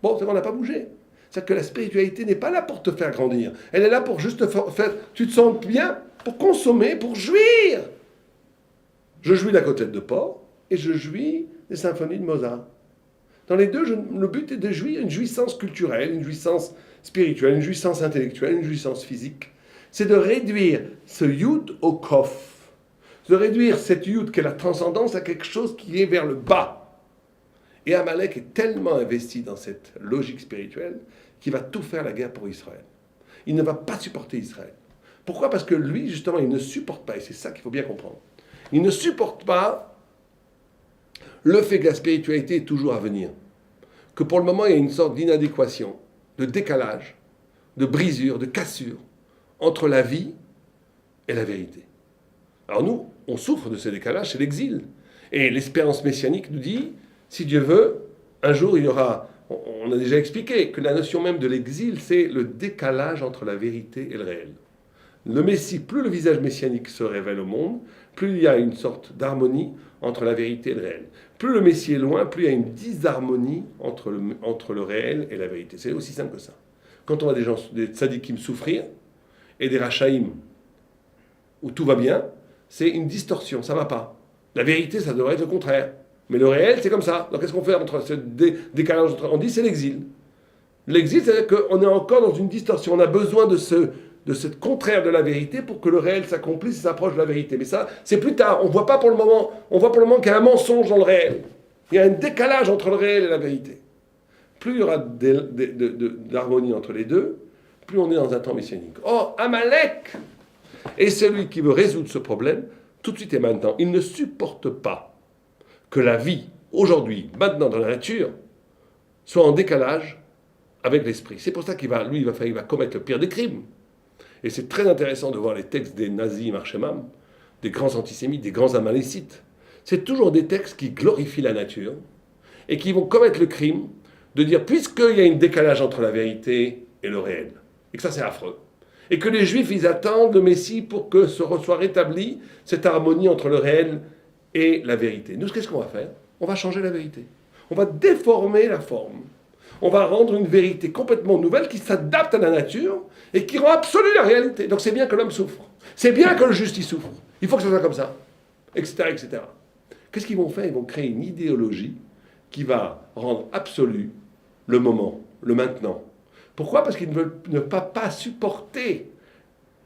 Bon, c'est qu'on n'a pas bougé. C'est-à-dire que la spiritualité n'est pas là pour te faire grandir. Elle est là pour juste te faire... Tu te sens bien pour consommer, pour jouir. Je jouis de la côtelette de porc et je jouis des symphonies de Mozart. Dans les deux, le but est de jouir une jouissance culturelle, une jouissance spirituelle, une jouissance intellectuelle, une jouissance physique. C'est de réduire ce yud au kof. De réduire cette yud qui est la transcendance à quelque chose qui est vers le bas. Et Amalek est tellement investi dans cette logique spirituelle qu'il va tout faire la guerre pour Israël. Il ne va pas supporter Israël. Pourquoi? Parce que lui, justement, il ne supporte pas, et c'est ça qu'il faut bien comprendre. Il ne supporte pas le fait que la spiritualité est toujours à venir. Que pour le moment, il y a une sorte d'inadéquation, de décalage, de brisure, de cassure entre la vie et la vérité. Alors nous, on souffre de ce décalage, c'est l'exil. Et l'espérance messianique nous dit, si Dieu veut, un jour il y aura... On a déjà expliqué que la notion même de l'exil, c'est le décalage entre la vérité et le réel. Le Messie, plus le visage messianique se révèle au monde, plus il y a une sorte d'harmonie entre la vérité et le réel. Plus le Messie est loin, plus il y a une disharmonie entre le réel et la vérité. C'est aussi simple que ça. Quand on voit des tzadikim souffrir et des rachaïm où tout va bien, c'est une distorsion, ça ne va pas. La vérité, ça devrait être le contraire. Mais le réel, c'est comme ça. Donc qu'est-ce qu'on fait entre ce décalage? On dit c'est l'exil. L'exil, c'est-à-dire qu'on est encore dans une distorsion. On a besoin de ce contraire de la vérité pour que le réel s'accomplisse et s'approche de la vérité. Mais ça, c'est plus tard. On voit pas pour le moment. On voit pour le moment qu'il y a un mensonge dans le réel. Il y a un décalage entre le réel et la vérité. Plus il y aura d'harmonie entre les deux, plus on est dans un temps messianique. Or, Amalek est celui qui veut résoudre ce problème tout de suite et maintenant. Il ne supporte pas que la vie, aujourd'hui, maintenant dans la nature, soit en décalage avec l'esprit. C'est pour ça qu'il va commettre le pire des crimes. Et c'est très intéressant de voir les textes des nazis marchemam, des grands antisémites, des grands amalécites. C'est toujours des textes qui glorifient la nature et qui vont commettre le crime de dire, puisqu'il y a un décalage entre la vérité et le réel, et que ça c'est affreux, et que les Juifs, ils attendent le Messie pour que soit rétablie cette harmonie entre le réel et la vérité. Nous, qu'est-ce qu'on va faire? On va changer la vérité. On va déformer la forme. On va rendre une vérité complètement nouvelle qui s'adapte à la nature et qui rend absolue la réalité. Donc c'est bien que l'homme souffre. C'est bien que le juste y souffre. Il faut que ça soit comme ça. Etc. etc. Qu'est-ce qu'ils vont faire? Ils vont créer une idéologie qui va rendre absolu le moment, le maintenant. Pourquoi? Parce qu'ils ne veulent pas supporter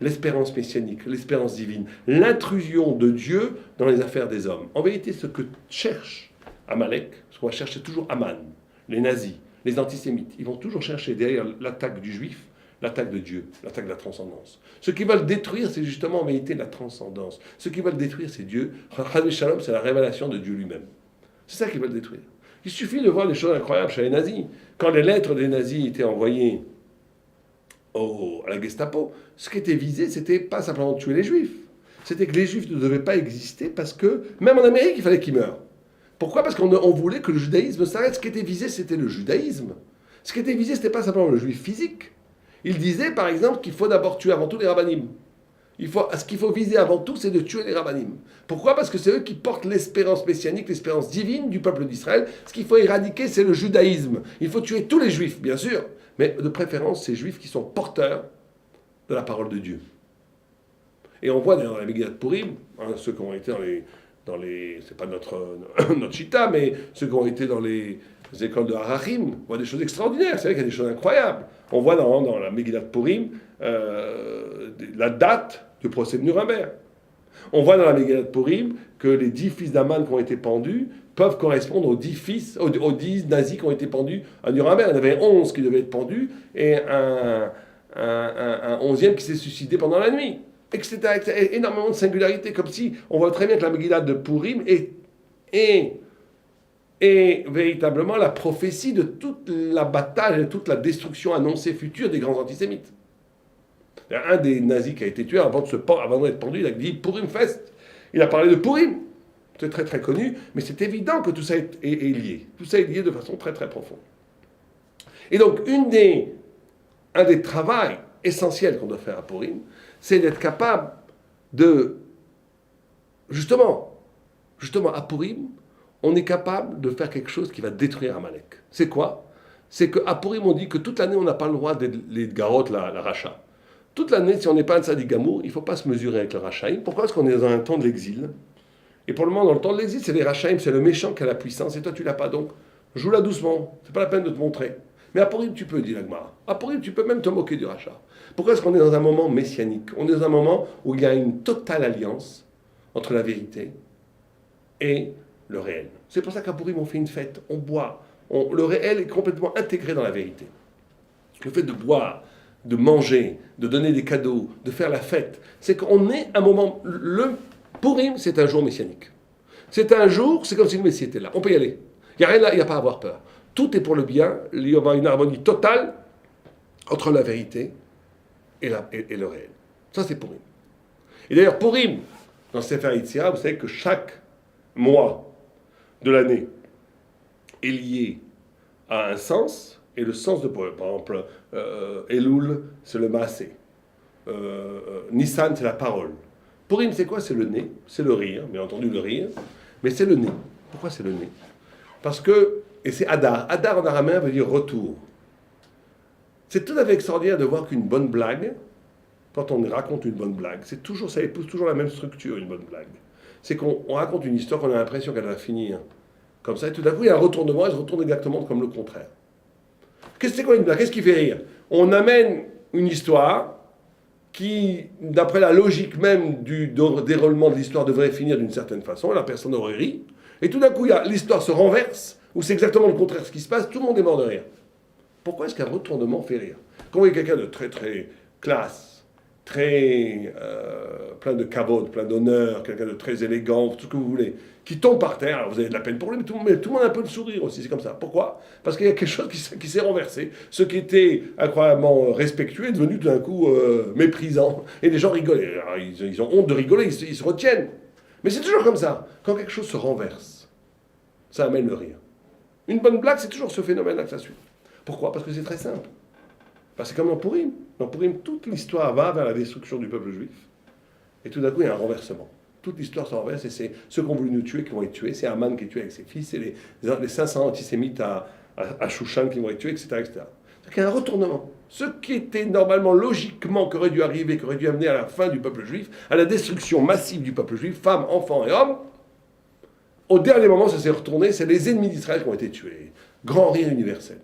l'espérance messianique, l'espérance divine, l'intrusion de Dieu dans les affaires des hommes. En vérité, ce que cherche Amalek, ce qu'on va chercher toujours Aman, les nazis, les antisémites, ils vont toujours chercher derrière l'attaque du juif, l'attaque de Dieu, l'attaque de la transcendance. Ce qu'ils veulent détruire, c'est justement en vérité la transcendance. Ce qu'ils veulent détruire, c'est Dieu. Chas Shalom, c'est la révélation de Dieu lui-même. C'est ça qu'ils veulent détruire. Il suffit de voir des choses incroyables chez les nazis. Quand les lettres des nazis étaient envoyées à la Gestapo, ce qui était visé, c'était pas simplement de tuer les juifs. C'était que les juifs ne devaient pas exister parce que, même en Amérique, il fallait qu'ils meurent. Pourquoi? Parce qu'on voulait que le judaïsme s'arrête. Ce qui était visé, c'était le judaïsme. Ce qui était visé, ce n'était pas simplement le juif physique. Il disait, par exemple, qu'il faut d'abord tuer avant tout les rabbinim. Ce qu'il faut viser avant tout, c'est de tuer les rabbinim. Pourquoi? Parce que c'est eux qui portent l'espérance messianique, l'espérance divine du peuple d'Israël. Ce qu'il faut éradiquer, c'est le judaïsme. Il faut tuer tous les juifs, bien sûr, mais de préférence ces juifs qui sont porteurs de la parole de Dieu. Et on voit dans la Megillat Purim, ceux qui ont été c'est pas notre chita, mais ceux qui ont été dans les écoles de Harachim, on voit des choses extraordinaires. C'est vrai qu'il y a des choses incroyables. On voit dans la Megillat Purim la date du procès de Nuremberg. On voit dans la Megillat Purim que les 10 fils d'Aman qui ont été pendus peuvent correspondre aux 10 nazis qui ont été pendus à Nuremberg. Il y en avait 11 qui devaient être pendus et un 11e qui s'est suicidé pendant la nuit. Etc. Énormément de singularités, comme si on voit très bien que la Megillah de Purim est véritablement la prophétie de toute la bataille, de toute la destruction annoncée future des grands antisémites. Un des nazis qui a été tué avant d'être pendu, il a dit Purim Fest. Il a parlé de Purim. C'est très très connu, mais c'est évident que tout ça est lié. Tout ça est lié de façon très très profonde. Et donc, un des travaux essentiels qu'on doit faire à Purim, c'est d'être capable de, justement, à Purim, on est capable de faire quelque chose qui va détruire Amalek. C'est quoi? C'est qu'à Purim, on dit que toute l'année, on n'a pas le droit d'être les garotes, la racha. Toute l'année, si on n'est pas un tzadik gamour, il ne faut pas se mesurer avec le rachaïm. Pourquoi? Parce qu'on est dans un temps de l'exil. Et pour le moment, dans le temps de l'exil, c'est les rachaïm, c'est le méchant qui a la puissance, et toi, tu ne l'as pas. Donc, joue-la doucement. C'est pas la peine de te montrer. Mais à Purim, tu peux, dit l'Agmara. À Purim, tu peux même te moquer du rachat. Pourquoi est-ce qu'on est dans un moment messianique? On est dans un moment où il y a une totale alliance entre la vérité et le réel. C'est pour ça qu'à Purim, on fait une fête, on boit. Le réel est complètement intégré dans la vérité. Le fait de boire, de manger, de donner des cadeaux, de faire la fête, c'est qu'on est un moment... Le Purim, c'est un jour messianique. C'est un jour, c'est comme si le Messie était là. On peut y aller. Il n'y a rien là, il n'y a pas à avoir peur. Tout est pour le bien. Il y aura une harmonie totale entre la vérité et le réel. Ça, c'est Purim. Et d'ailleurs, Purim, dans Sefer Yetzirah, vous savez que chaque mois de l'année est lié à un sens, et le sens de Purim. Par exemple, Elul, c'est le Maasé. Nissan, c'est la parole. Purim, c'est quoi? C'est le nez, c'est le rire, bien entendu le rire, mais c'est le nez. Pourquoi c'est le nez? Parce que, et c'est Adar. Adar en araméen veut dire retour. C'est tout à fait extraordinaire de voir qu'une bonne blague, quand on raconte une bonne blague, ça épouse toujours la même structure, une bonne blague. C'est qu'on raconte une histoire qu'on a l'impression qu'elle va finir comme ça, et tout d'un coup, il y a un retournement, elle se retourne exactement comme le contraire. C'est quoi une blague? Qu'est-ce qui fait rire? On amène une histoire qui, d'après la logique même du déroulement de l'histoire, devrait finir d'une certaine façon, et la personne aurait ri, et tout d'un coup, l'histoire se renverse, ou c'est exactement le contraire de ce qui se passe, tout le monde est mort de rire. Pourquoi est-ce qu'un retournement fait rire? Quand vous voyez quelqu'un de très très classe, très plein de kavod, plein d'honneur, quelqu'un de très élégant, tout ce que vous voulez, qui tombe par terre, alors vous avez de la peine pour lui, mais tout le monde a un peu de sourire aussi, c'est comme ça. Pourquoi? Parce qu'il y a quelque chose qui s'est renversé. Ce qui était incroyablement respectueux est devenu tout d'un coup méprisant. Et les gens rigolent. Alors, ils ont honte de rigoler, ils se retiennent. Mais c'est toujours comme ça. Quand quelque chose se renverse, ça amène le rire. Une bonne blague, c'est toujours ce phénomène-là que ça suit. Pourquoi? Parce que c'est très simple. Parce que c'est comme dans Purim. Dans Purim, toute l'histoire va vers la destruction du peuple juif. Et tout d'un coup, il y a un renversement. Toute l'histoire se renverse et c'est ceux qui ont voulu nous tuer qui vont être tués. C'est Haman qui est tué avec ses fils. C'est les 500 antisémites à Shushan qui vont être tués, etc. etc. Donc il y a un retournement. Ce qui était normalement, logiquement, qu'aurait dû arriver, qu'aurait dû amener à la fin du peuple juif, à la destruction massive du peuple juif, femmes, enfants et hommes, au dernier moment, ça s'est retourné. C'est les ennemis d'Israël qui ont été tués. Grand rire universel.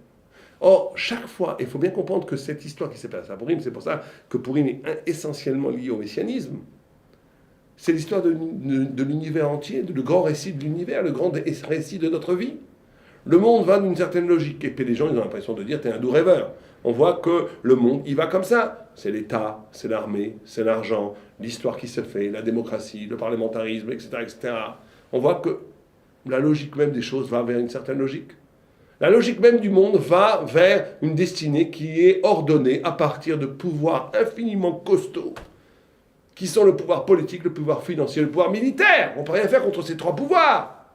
Or, chaque fois, il faut bien comprendre que cette histoire qui s'est passée à Purim, c'est pour ça que Purim est essentiellement lié au messianisme. C'est l'histoire de l'univers entier, le grand récit de l'univers, le grand récit de notre vie. Le monde va d'une certaine logique. Et puis les gens, ils ont l'impression de dire, t'es un doux rêveur. On voit que le monde, il va comme ça. C'est l'État, c'est l'armée, c'est l'argent, l'histoire qui se fait, la démocratie, le parlementarisme, etc., etc. On voit que la logique même des choses va vers une certaine logique. La logique même du monde va vers une destinée qui est ordonnée à partir de pouvoirs infiniment costauds, qui sont le pouvoir politique, le pouvoir financier, le pouvoir militaire. On ne peut rien faire contre ces trois pouvoirs.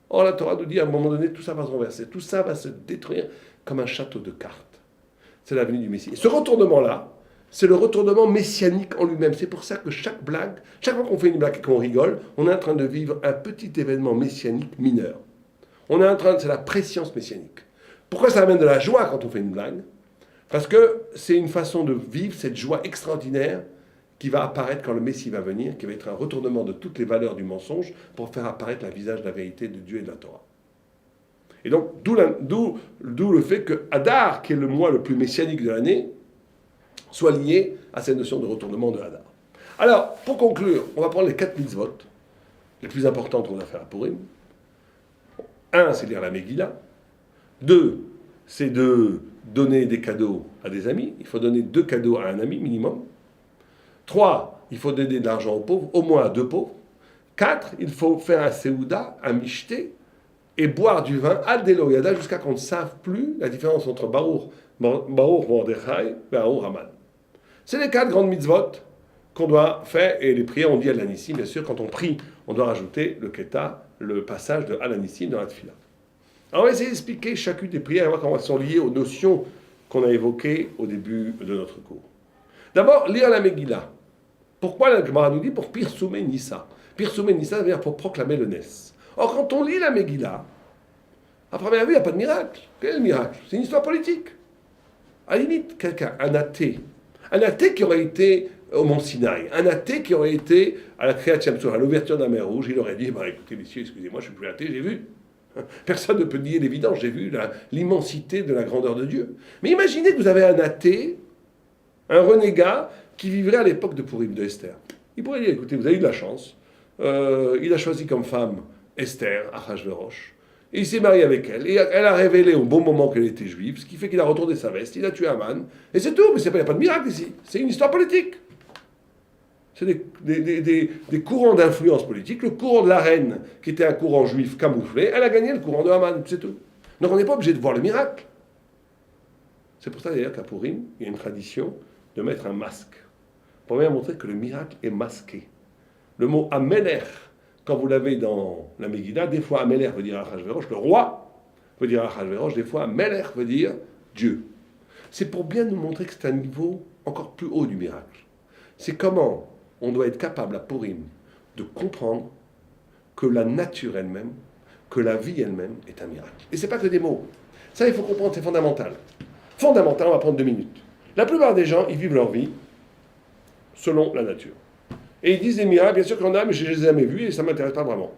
Or, la Torah nous dit à un moment donné, tout ça va se renverser, tout ça va se détruire comme un château de cartes. C'est la venue du Messie. Et ce retournement-là, c'est le retournement messianique en lui-même. C'est pour ça que chaque fois qu'on fait une blague et qu'on rigole, on est en train de vivre un petit événement messianique mineur. C'est la préscience messianique. Pourquoi ça amène de la joie quand on fait une blague? Parce que c'est une façon de vivre cette joie extraordinaire qui va apparaître quand le Messie va venir, qui va être un retournement de toutes les valeurs du mensonge pour faire apparaître la visage de la vérité de Dieu et de la Torah. Et donc, d'où le fait que Hadar, qui est le mois le plus messianique de l'année, soit lié à cette notion de retournement de Hadar. Alors, pour conclure, on va prendre les 4 mitzvot, les plus importantes qu'on a fait à Purim. 1, c'est lire la Megillah. 2, c'est de donner des cadeaux à des amis. Il faut donner 2 cadeaux à un ami minimum. 3, il faut donner de l'argent aux pauvres, au moins à 2 pauvres. 4, il faut faire un Seouda, un Mishté, et boire du vin à Deloyada jusqu'à qu'on ne sache plus la différence entre Baruch Mordechai et Baruch Haman. C'est les 4 grandes mitzvot qu'on doit faire, et les prières, on dit Al-Anissim, bien sûr, quand on prie, on doit rajouter le Keta, le passage de Al-Anissim dans la Tfila. Alors on va essayer d'expliquer chacune des prières et voir comment elles sont liées aux notions qu'on a évoquées au début de notre cours. D'abord, lire la Megillah. Pourquoi la Gemara nous dit? Pour Pirsumé Nissa. Pirsumé Nissa, ça veut dire pour proclamer le Nes. Or, quand on lit la Megillah, à première vue, il n'y a pas de miracle. Quel est le miracle? C'est une histoire politique. À la limite, un athée qui aurait été au Mont Sinaï, un athée qui aurait été à la Kriyat Yam-Suf, à l'ouverture de la mer Rouge, il aurait dit, écoutez messieurs, excusez-moi, je suis plus athée, j'ai vu. Personne ne peut nier l'évidence, j'ai vu l'immensité de la grandeur de Dieu. Mais imaginez que vous avez un athée, un renégat, qui vivrait à l'époque de Purim, de Esther. Il pourrait dire, écoutez, vous avez eu de la chance, il a choisi comme femme Esther, Achashverosh, et il s'est marié avec elle, et elle a révélé au bon moment qu'elle était juive, ce qui fait qu'il a retourné sa veste, il a tué Haman, et c'est tout, mais il n'y a pas de miracle ici, c'est une histoire politique. C'est des courants d'influence politique. Le courant de la reine, qui était un courant juif camouflé, elle a gagné le courant de Haman, c'est tout. Donc on n'est pas obligé de voir le miracle. C'est pour ça d'ailleurs qu'à Purim, il y a une tradition de mettre un masque, pour bien montrer que le miracle est masqué. Le mot Amelech, quand vous l'avez dans la Megillah, des fois Amelech veut dire Achashverosh, le roi veut dire Achashverosh, des fois Amelech veut dire Dieu. C'est pour bien nous montrer que c'est un niveau encore plus haut du miracle. C'est comment on doit être capable à Purim de comprendre que la nature elle-même, que la vie elle-même est un miracle. Et c'est pas que des mots. Ça, il faut comprendre, c'est fondamental. Fondamental, on va prendre 2 minutes. La plupart des gens, ils vivent leur vie selon la nature. Et ils disent des miracles, bien sûr qu'il y en a, mais je ne les ai jamais vus et ça ne m'intéresse pas vraiment.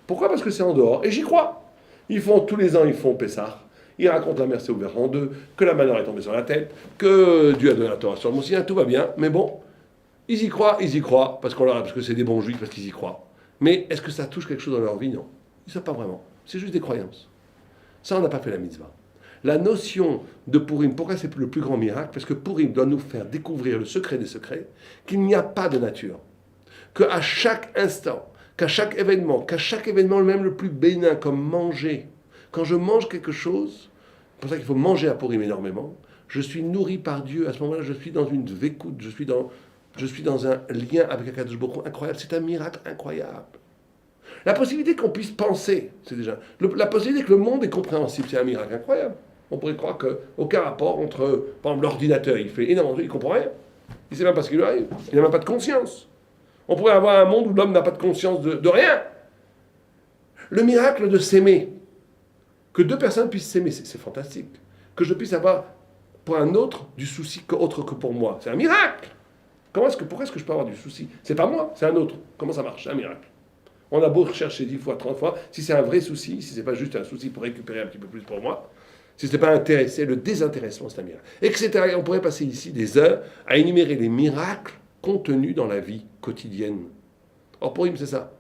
Pourquoi? Parce que c'est en dehors. Et j'y crois. Tous les ans, ils font Pessah. Ils racontent la mer s'est ouverte en deux, que la manne est tombée sur la tête, que Dieu a donné la Torah sur le mont Sinaï, tout va bien. Mais bon, ils y croient, parce que c'est des bons juifs, parce qu'ils y croient. Mais est-ce que ça touche quelque chose dans leur vie? Non. Ils ne savent pas vraiment. C'est juste des croyances. Ça, on n'a pas fait la mitzvah. La notion de Purim, pourquoi c'est le plus grand miracle? Parce que Purim doit nous faire découvrir le secret des secrets, qu'il n'y a pas de nature. Qu'à chaque instant, qu'à chaque événement même le plus bénin, comme manger, quand je mange quelque chose, c'est pour ça qu'il faut manger à Purim énormément, je suis nourri par Dieu, à ce moment-là, je suis dans une vécoute, je suis dans un lien avec Akadosh Baruch Hu incroyable, c'est un miracle incroyable. La possibilité qu'on puisse penser, c'est déjà... La possibilité que le monde est compréhensible, c'est un miracle incroyable. On pourrait croire qu'aucun rapport entre, par exemple, l'ordinateur, il fait énormément de choses, il ne comprend rien. Il ne sait même pas ce qui lui arrive, il n'a même pas de conscience. On pourrait avoir un monde où l'homme n'a pas de conscience de rien. Le miracle de s'aimer, que 2 personnes puissent s'aimer, c'est fantastique. Que je puisse avoir pour un autre du souci autre que pour moi, c'est un miracle. Pourquoi est-ce que je peux avoir du souci? C'est pas moi, c'est un autre. Comment ça marche? C'est un miracle. On a beau rechercher 10 fois, 30 fois, si c'est un vrai souci, si c'est pas juste un souci pour récupérer un petit peu plus pour moi, si ce n'est pas intéressé, le désintéressement, c'est un miracle, etc. Et on pourrait passer ici des heures à énumérer les miracles contenus dans la vie quotidienne. Or, Purim, c'est ça.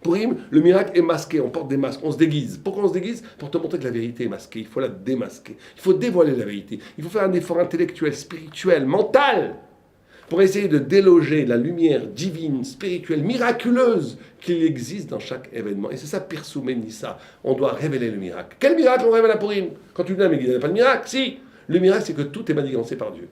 Purim, le miracle est masqué, on porte des masques, on se déguise. Pourquoi on se déguise? Pour te montrer que la vérité est masquée, il faut la démasquer. Il faut dévoiler la vérité. Il faut faire un effort intellectuel, spirituel, mental, pour essayer de déloger la lumière divine, spirituelle, miraculeuse qu'il existe dans chaque événement. Et c'est ça, Pirsum Nissa. On doit révéler le miracle. Quel miracle on révèle à Purim? Quand tu dis, mais il n'y a pas de miracle. Si, le miracle, c'est que tout est manigancé par Dieu.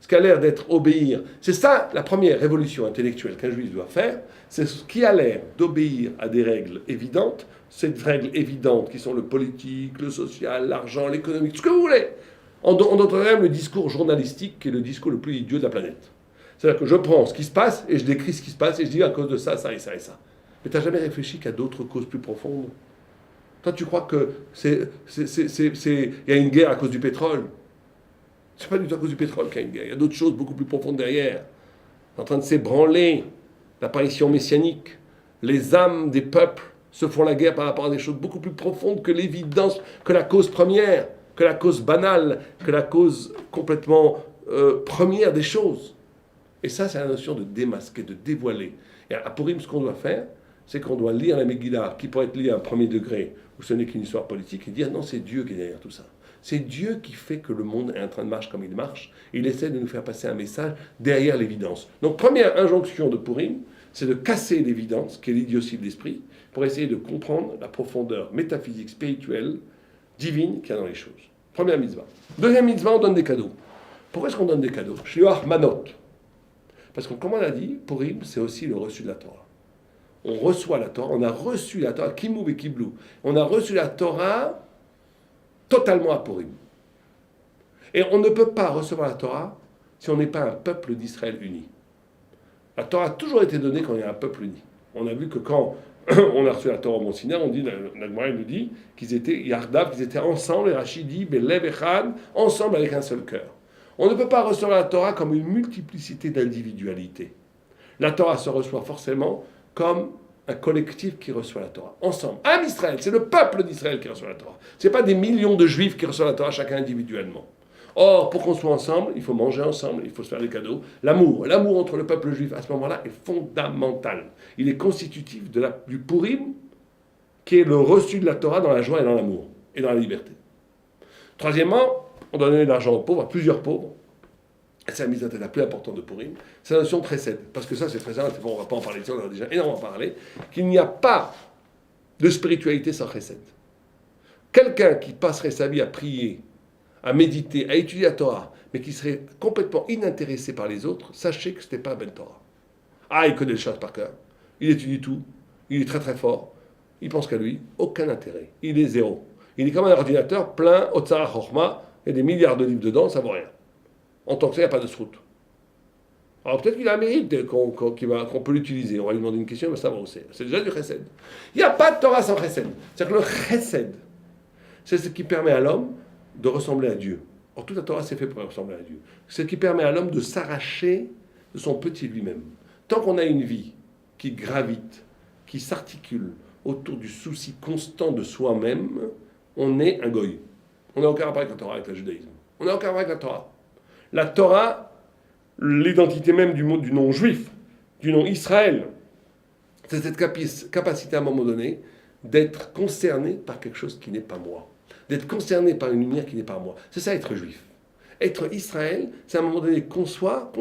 Ce qui a l'air d'être obéir. C'est ça, la première révolution intellectuelle qu'un juif doit faire. C'est ce qui a l'air d'obéir à des règles évidentes. Ces règles évidentes qui sont le politique, le social, l'argent, l'économie, tout ce que vous voulez. En d'autres termes, le discours journalistique qui est le discours le plus idiot de la planète. C'est-à-dire que je prends ce qui se passe et je décris ce qui se passe et je dis à cause de ça, ça et ça et ça. Mais tu n'as jamais réfléchi qu'il y a d'autres causes plus profondes? Toi, tu crois que il y a une guerre à cause du pétrole? C'est pas du tout à cause du pétrole qu'il y a une guerre. Il y a d'autres choses beaucoup plus profondes derrière. En train de s'ébranler, l'apparition messianique. Les âmes des peuples se font la guerre par rapport à des choses beaucoup plus profondes que l'évidence, que la cause première, que la cause banale, que la cause complètement première des choses. Et ça, c'est la notion de démasquer, de dévoiler. Et à Purim, ce qu'on doit faire, c'est qu'on doit lire la Megillah, qui pourrait être lue à un premier degré, où ce n'est qu'une histoire politique, et dire non, c'est Dieu qui est derrière tout ça. C'est Dieu qui fait que le monde est en train de marcher comme il marche. Il essaie de nous faire passer un message derrière l'évidence. Donc, première injonction de Purim, c'est de casser l'évidence, qui est l'idiotie de l'esprit, pour essayer de comprendre la profondeur métaphysique, spirituelle, divine qu'il y a dans les choses. Première mitzvah. Deuxième mitzvah, on donne des cadeaux. Pourquoi est-ce qu'on donne des cadeaux? Shliach manot. Parce que, comme on a dit, Purim, c'est aussi le reçu de la Torah. On reçoit la Torah, on a reçu la Torah, Kimou et Kiblou. On a reçu la Torah totalement à Purim. Et on ne peut pas recevoir la Torah si on n'est pas un peuple d'Israël uni. La Torah a toujours été donnée quand il y a un peuple uni. On a vu que quand on a reçu la Torah au Mont Sinaï, on dit, la Gemara nous dit qu'ils étaient Yardav, qu'ils étaient ensemble, et Rachid dit, Belev Echad, ensemble avec un seul cœur. On ne peut pas recevoir la Torah comme une multiplicité d'individualités. La Torah se reçoit forcément comme un collectif qui reçoit la Torah. Ensemble. Un Israël, c'est le peuple d'Israël qui reçoit la Torah. Ce n'est pas des millions de juifs qui reçoivent la Torah chacun individuellement. Or, pour qu'on soit ensemble, il faut manger ensemble, il faut se faire des cadeaux. L'amour entre le peuple juif à ce moment-là est fondamental. Il est constitutif du Purim, qui est le reçu de la Torah dans la joie et dans l'amour, et dans la liberté. Troisièmement, on doit donner de l'argent aux pauvres, à plusieurs pauvres. C'est la mise en tête la plus importante de Purim. C'est la notion de chesed. Parce que ça, c'est très simple, on ne va pas en parler ici, on en a déjà énormément parlé, qu'il n'y a pas de spiritualité sans chesed. Quelqu'un qui passerait sa vie à prier, à méditer, à étudier la Torah, mais qui serait complètement inintéressé par les autres, sachez que ce n'était pas un ben Torah. Ah, il connaît les choses par cœur. Il étudie tout. Il est très très fort. Il pense qu'à lui, aucun intérêt. Il est zéro. Il est comme un ordinateur plein, Otsara Chochma, et des milliards de livres dedans, ça vaut rien. En tant que ça, il n'y a pas de srout. Alors peut-être qu'il a un mérite qu'on peut l'utiliser. On va lui demander une question, il va savoir où c'est. C'est déjà du chesed. Il n'y a pas de Torah sans chesed. C'est-à-dire que le chesed, c'est ce qui permet à l'homme de ressembler à Dieu. Or, toute la Torah, c'est fait pour ressembler à Dieu. C'est ce qui permet à l'homme de s'arracher de son petit lui-même. Tant qu'on a une vie qui gravite, qui s'articule autour du souci constant de soi-même, on est un goy. On n'a aucun rapport avec la Torah, avec le judaïsme. On n'a aucun rapport avec la Torah. La Torah, l'identité même du nom juif, du nom Israël, c'est cette capacité à un moment donné d'être concerné par quelque chose qui n'est pas moi. D'être concerné par une lumière qui n'est pas moi. C'est ça être juif. Être Israël, c'est à un moment donné concevoir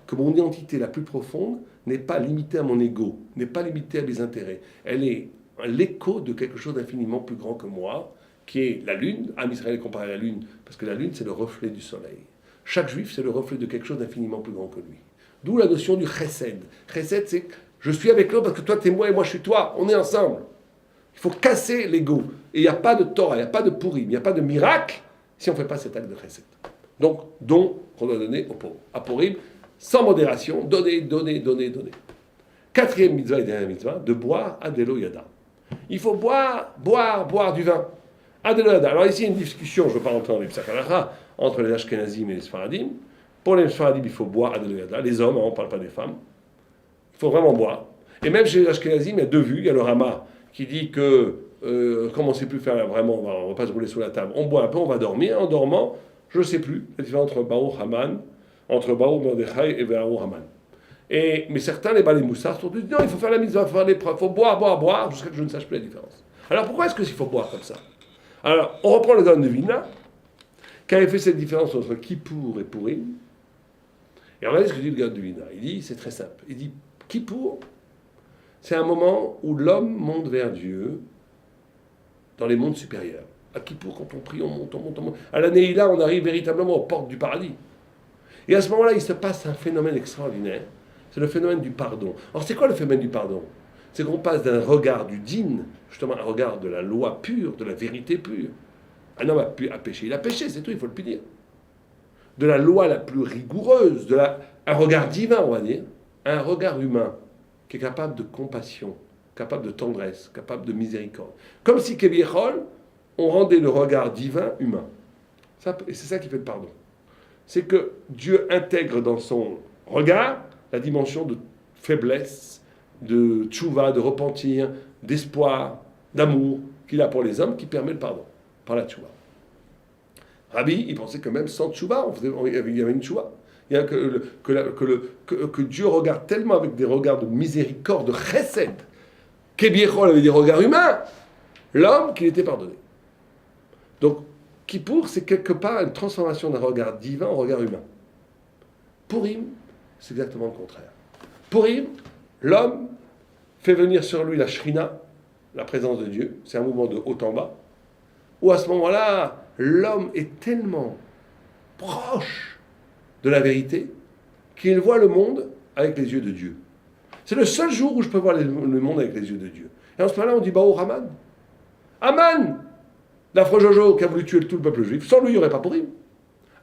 que mon identité la plus profonde n'est pas limitée à mon ego, n'est pas limitée à mes intérêts. Elle est l'écho de quelque chose d'infiniment plus grand que moi, qui est la lune. Am Israël est comparé à la lune, parce que la lune, c'est le reflet du soleil. Chaque juif, c'est le reflet de quelque chose d'infiniment plus grand que lui. D'où la notion du chesed. Chesed, c'est je suis avec l'autre parce que toi, t'es moi et moi, je suis toi. On est ensemble. Il faut casser l'ego. Et il n'y a pas de Torah, il n'y a pas de Purim, il n'y a pas de miracle si on ne fait pas cet acte de chesed. Donc, don qu'on doit donner aux pauvres. À Purim, sans modération, donner. Quatrième mitzvah et dernière mitzvah, de boire Adelo Yada. Il faut boire du vin. Adelo Yada. Alors ici, il y a une discussion, je ne veux pas rentrer dans les psachalacha, entre les Ashkenazim et les Sfaradim. Pour les Sfaradim, il faut boire Adelo Yada. Les hommes, on ne parle pas des femmes. Il faut vraiment boire. Et même chez les Ashkenazim, il y a deux vues. Il y a le Rama qui dit que, comme on ne sait plus faire vraiment, on ne va pas se rouler sous la table, on boit un peu, on va dormir. En dormant, je ne sais plus la différence entre Baruch Haman, entre Baruch Mordechai et Baruch Haman. Mais certains, les balais moussards, sont dit non, il faut faire la mitzvah, il faut boire, jusqu'à ce que je ne sache plus la différence. Alors pourquoi est-ce qu'il faut boire comme ça? Alors, on reprend le Gaon de Vilna, qui avait fait cette différence entre Kippour et Purim. Et regardez ce que dit le Gaon de Vilna. Il dit, c'est très simple. Il dit, Kippour, c'est un moment où l'homme monte vers Dieu dans les mondes supérieurs. À Kippour, quand on prie, on monte. À la Neila, on arrive véritablement aux portes du paradis. Et à ce moment-là, il se passe un phénomène extraordinaire. C'est le phénomène du pardon. Alors, c'est quoi le phénomène du pardon? C'est qu'on passe d'un regard du din, justement, un regard de la loi pure, de la vérité pure. Un homme a péché. Il a péché, c'est tout, il faut le punir. De la loi la plus rigoureuse, un regard divin, on va dire, un regard humain qui est capable de compassion, capable de tendresse, capable de miséricorde. Comme si Keviechol, on rendait le regard divin humain. Et c'est ça qui fait le pardon. C'est que Dieu intègre dans son regard la dimension de faiblesse, de tchouva, de repentir, d'espoir, d'amour qu'il a pour les hommes, qui permet le pardon, par la tchouva. Rabbi, il pensait que même sans tchouva, il y avait une tchouva. Il y a que Dieu regarde tellement avec des regards de miséricorde, de chesed, qu'Ebiechol avait des regards humains, l'homme qu'il était pardonné. Donc, Kippour, c'est quelque part une transformation d'un regard divin en regard humain. Purim, c'est exactement le contraire. Purim, l'homme fait venir sur lui la shrina, la présence de Dieu, c'est un mouvement de haut en bas, où à ce moment-là, l'homme est tellement proche de la vérité qu'il voit le monde avec les yeux de Dieu. C'est le seul jour où je peux voir le monde avec les yeux de Dieu. Et en ce moment-là, on dit Baruch Haman. Haman, l'affreux Jojo qui a voulu tuer tout le peuple juif, sans lui, il n'y aurait pas Purim.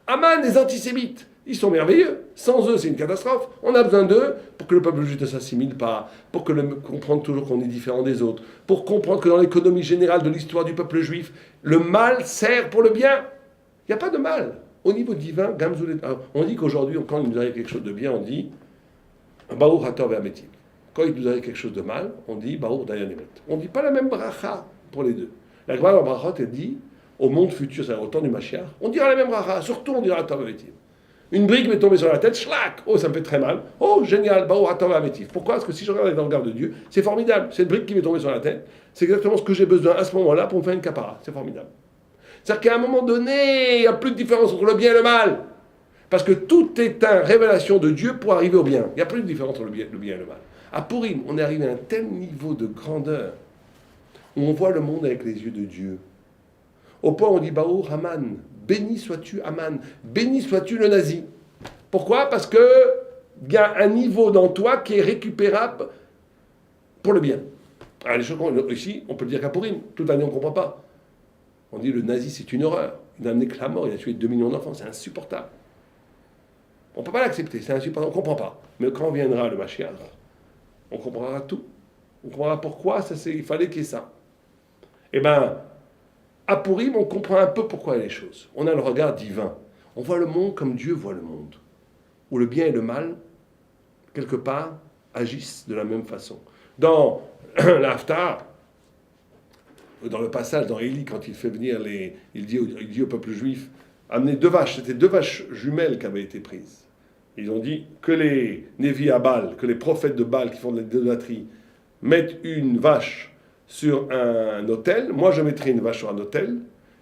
Haman, les antisémites, ils sont merveilleux. Sans eux, c'est une catastrophe. On a besoin d'eux pour que le peuple juif ne s'assimile pas, pour comprendre toujours qu'on est différent des autres, pour comprendre que dans l'économie générale de l'histoire du peuple juif, le mal sert pour le bien. Il n'y a pas de mal. Au niveau divin, on dit qu'aujourd'hui, quand il nous arrive quelque chose de bien, on dit Baruch Atah ve'ametiv. Quand il nous arrive quelque chose de mal, on dit Baruch Dayan Emet. On ne dit pas la même bracha pour les deux. La Gemara Brachot, elle dit au monde futur, c'est-à-dire au temps du Mashiach, on dira la même bracha, surtout on dira Atah ve'ametiv. Une brique m'est tombée sur la tête, schlac, oh ça me fait très mal, oh génial, Baruch Atah ve'ametiv. Pourquoi? Parce que si je regarde dans le regard de Dieu, c'est formidable. Cette brique qui m'est tombée sur la tête, c'est exactement ce que j'ai besoin à ce moment-là pour me faire une capara. C'est formidable. C'est-à-dire qu'à un moment donné, il n'y a plus de différence entre le bien et le mal. Parce que tout est une révélation de Dieu pour arriver au bien. Il n'y a plus de différence entre le bien et le mal. À Purim, on est arrivé à un tel niveau de grandeur où on voit le monde avec les yeux de Dieu. Au point où on dit Baruch Haman, béni sois-tu Haman, béni sois-tu le nazi. Pourquoi? Parce qu'il y a un niveau dans toi qui est récupérable pour le bien. Alors les choses ici, on peut le dire qu'à Purim, toute l'année on ne comprend pas. On dit le nazi c'est une horreur. Il a amené que la mort, il a tué 2 millions d'enfants, c'est insupportable. On ne peut pas l'accepter, c'est insupportable, on ne comprend pas. Mais quand viendra le Mashiach, on comprendra tout. On comprendra pourquoi il fallait qu'il y ait ça. Eh bien, à Purim, on comprend un peu pourquoi les choses. On a le regard divin. On voit le monde comme Dieu voit le monde. Où le bien et le mal, quelque part, agissent de la même façon. Dans l'Haftarah, dans le passage, dans Élie, quand il fait venir il dit au peuple juif, amenez 2 vaches. C'était 2 vaches jumelles qui avaient été prises. Ils ont dit que les Névi à Baal, que les prophètes de Baal qui font de l'idolâtrie, mettent une vache sur un autel. Moi, je mettrai une vache sur un autel.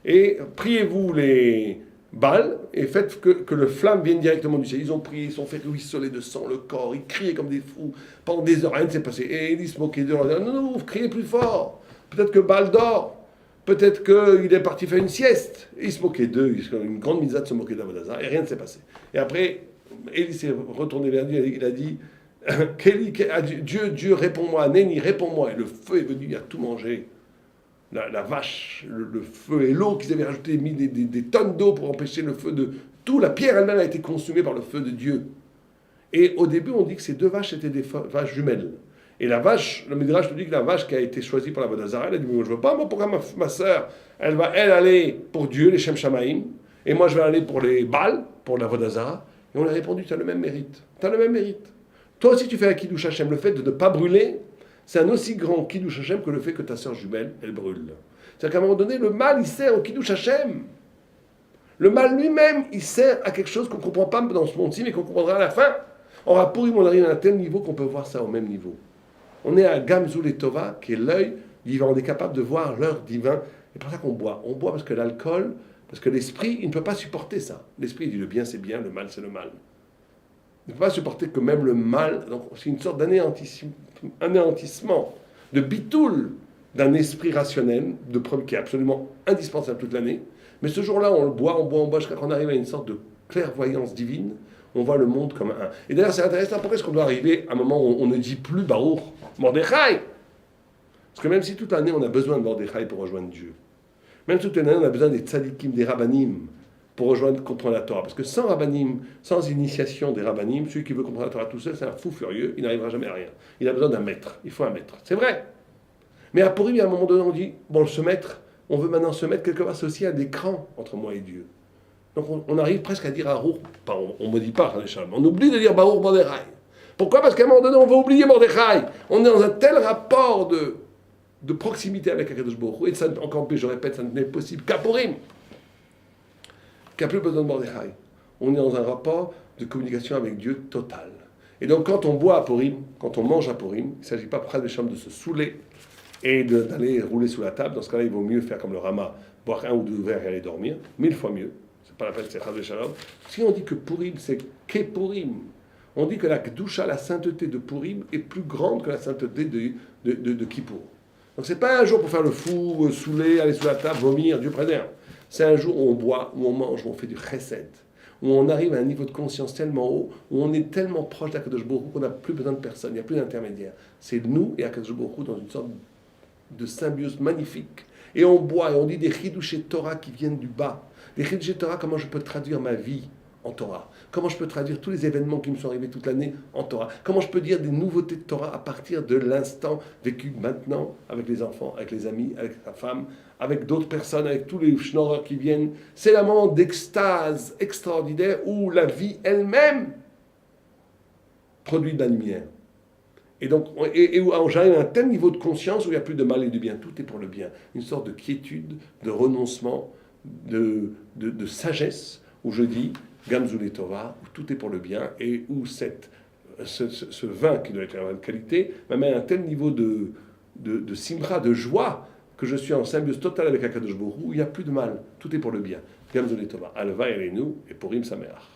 Et priez-vous les Baal et faites que le flamme vienne directement du ciel. Ils ont prié, ils sont fait ruisseler de sang le corps. Ils criaient comme des fous. Pendant des heures, rien ne s'est passé. Et ils se moquaient d'eux. Non, vous criez plus fort. Peut-être que Baal dort. Peut-être qu'il est parti faire une sieste. Ils se moquaient d'eux. Une grande misade de se moquer d'Avodazar. Et rien ne s'est passé. Et après, Élie s'est retourné vers Dieu. Il a dit Dieu, réponds-moi. Néni, réponds-moi. Et le feu est venu, il a tout mangé. La vache, le feu et l'eau qu'ils avaient rajouté, mis des tonnes d'eau pour empêcher le feu de... Tout, la pierre elle-même a été consumée par le feu de Dieu. Et au début, on dit que ces 2 vaches étaient des vaches jumelles. Et la vache, le Midrash nous dit que la vache qui a été choisie pour la Vodazara, elle a dit, moi je veux pas, moi pourquoi ma sœur, elle va aller pour Dieu, les Shem Shamaim, et moi je vais aller pour les Baal, pour la Vodazara. Et on a répondu, tu as le même mérite. Tu as le même mérite. Toi aussi tu fais un Kiddush Hashem, le fait de ne pas brûler, c'est un aussi grand Kiddush Hashem que le fait que ta sœur jumelle, elle brûle. C'est-à-dire qu'à un moment donné, le mal, il sert au Kiddush Hashem. Le mal lui-même, il sert à quelque chose qu'on ne comprend pas dans ce monde-ci, mais qu'on comprendra à la fin. Or, à Purim, on arrive à un tel niveau qu'on peut voir ça au même niveau. On est à Gamzul et Tova, qui est l'œil divin. On est capable de voir l'heure divin. C'est pour ça qu'on boit. On boit parce que l'alcool, parce que l'esprit, il ne peut pas supporter ça. L'esprit il dit le bien c'est bien, le mal c'est le mal. Il ne peut pas supporter que même le mal, donc c'est une sorte d'anéantissement, de bitoul d'un esprit rationnel, qui est absolument indispensable toute l'année. Mais ce jour-là, on le boit, jusqu'à qu'on arrive à une sorte de clairvoyance divine. On voit le monde comme un. Et d'ailleurs, c'est intéressant, pourquoi est-ce qu'on doit arriver à un moment où on ne dit plus Baruch Mordechai? Parce que même si toute l'année on a besoin de Mordechai pour rejoindre Dieu, même toute l'année on a besoin des tzadikim, des rabbanim, pour comprendre la Torah. Parce que sans rabbanim, sans initiation des rabbanim, celui qui veut comprendre la Torah tout seul, c'est un fou furieux, il n'arrivera jamais à rien. Il a besoin d'un maître, il faut un maître. C'est vrai. Mais à Purim, à un moment donné, on dit, bon, ce maître, on veut maintenant se mettre quelque part, c'est aussi un écran entre moi et Dieu. Donc on arrive presque à dire Baruch, on ne me dit pas, on oublie de dire Baruch Mordechai. Pourquoi? Parce qu'à un moment donné, on va oublier Mordechai. On est dans un tel rapport de proximité avec Akadosh Baruch Hu, et ça, encore plus, je répète, ça n'est possible qu'à Purim, qu'il n'y a plus besoin de Mordechai. On est dans un rapport de communication avec Dieu total. Et donc quand on boit à Purim, quand on mange à Purim, il ne s'agit pas près de se saouler et d'aller rouler sous la table. Dans ce cas-là, il vaut mieux faire comme le Rama, boire 1 ou 2 verres et aller dormir, 1000 fois mieux. C'est pas la peine, c'est Chas v'Shalom. Si on dit que Purim, c'est Purim, on dit que la Kedusha, la sainteté de Purim, est plus grande que la sainteté de Kippour. Donc c'est pas un jour pour faire le fou, saouler, aller sous la table, vomir, Dieu préserve. C'est un jour où on boit, où on mange, où on fait du chesed, où on arrive à un niveau de conscience tellement haut, où on est tellement proche d'Akadosh Baruch Hu qu'on n'a plus besoin de personne, il n'y a plus d'intermédiaire. C'est nous et Akadosh Baruch Hu dans une sorte de symbiose magnifique. Et on boit, et on dit des Chidushé Torah qui viennent du bas. Des Chidushé Torah, comment je peux traduire ma vie en Torah? Comment je peux traduire tous les événements qui me sont arrivés toute l'année en Torah? Comment je peux dire des nouveautés de Torah à partir de l'instant vécu maintenant avec les enfants, avec les amis, avec sa femme, avec d'autres personnes, avec tous les schnorrers qui viennent? C'est un moment d'extase extraordinaire où la vie elle-même produit de la lumière. Et donc, où j'arrive à un tel niveau de conscience où il n'y a plus de mal et de bien, tout est pour le bien. Une sorte de quiétude, de renoncement, de sagesse, où je dis Gamzul et Tova, où tout est pour le bien, et où ce vin qui doit être de qualité m'amène à un tel niveau de simra, de joie, que je suis en symbiose totale avec Akadosh Baruch Hu, où il n'y a plus de mal, tout est pour le bien. Gamzul et Tova, Alva et nous, et Purim Sameach.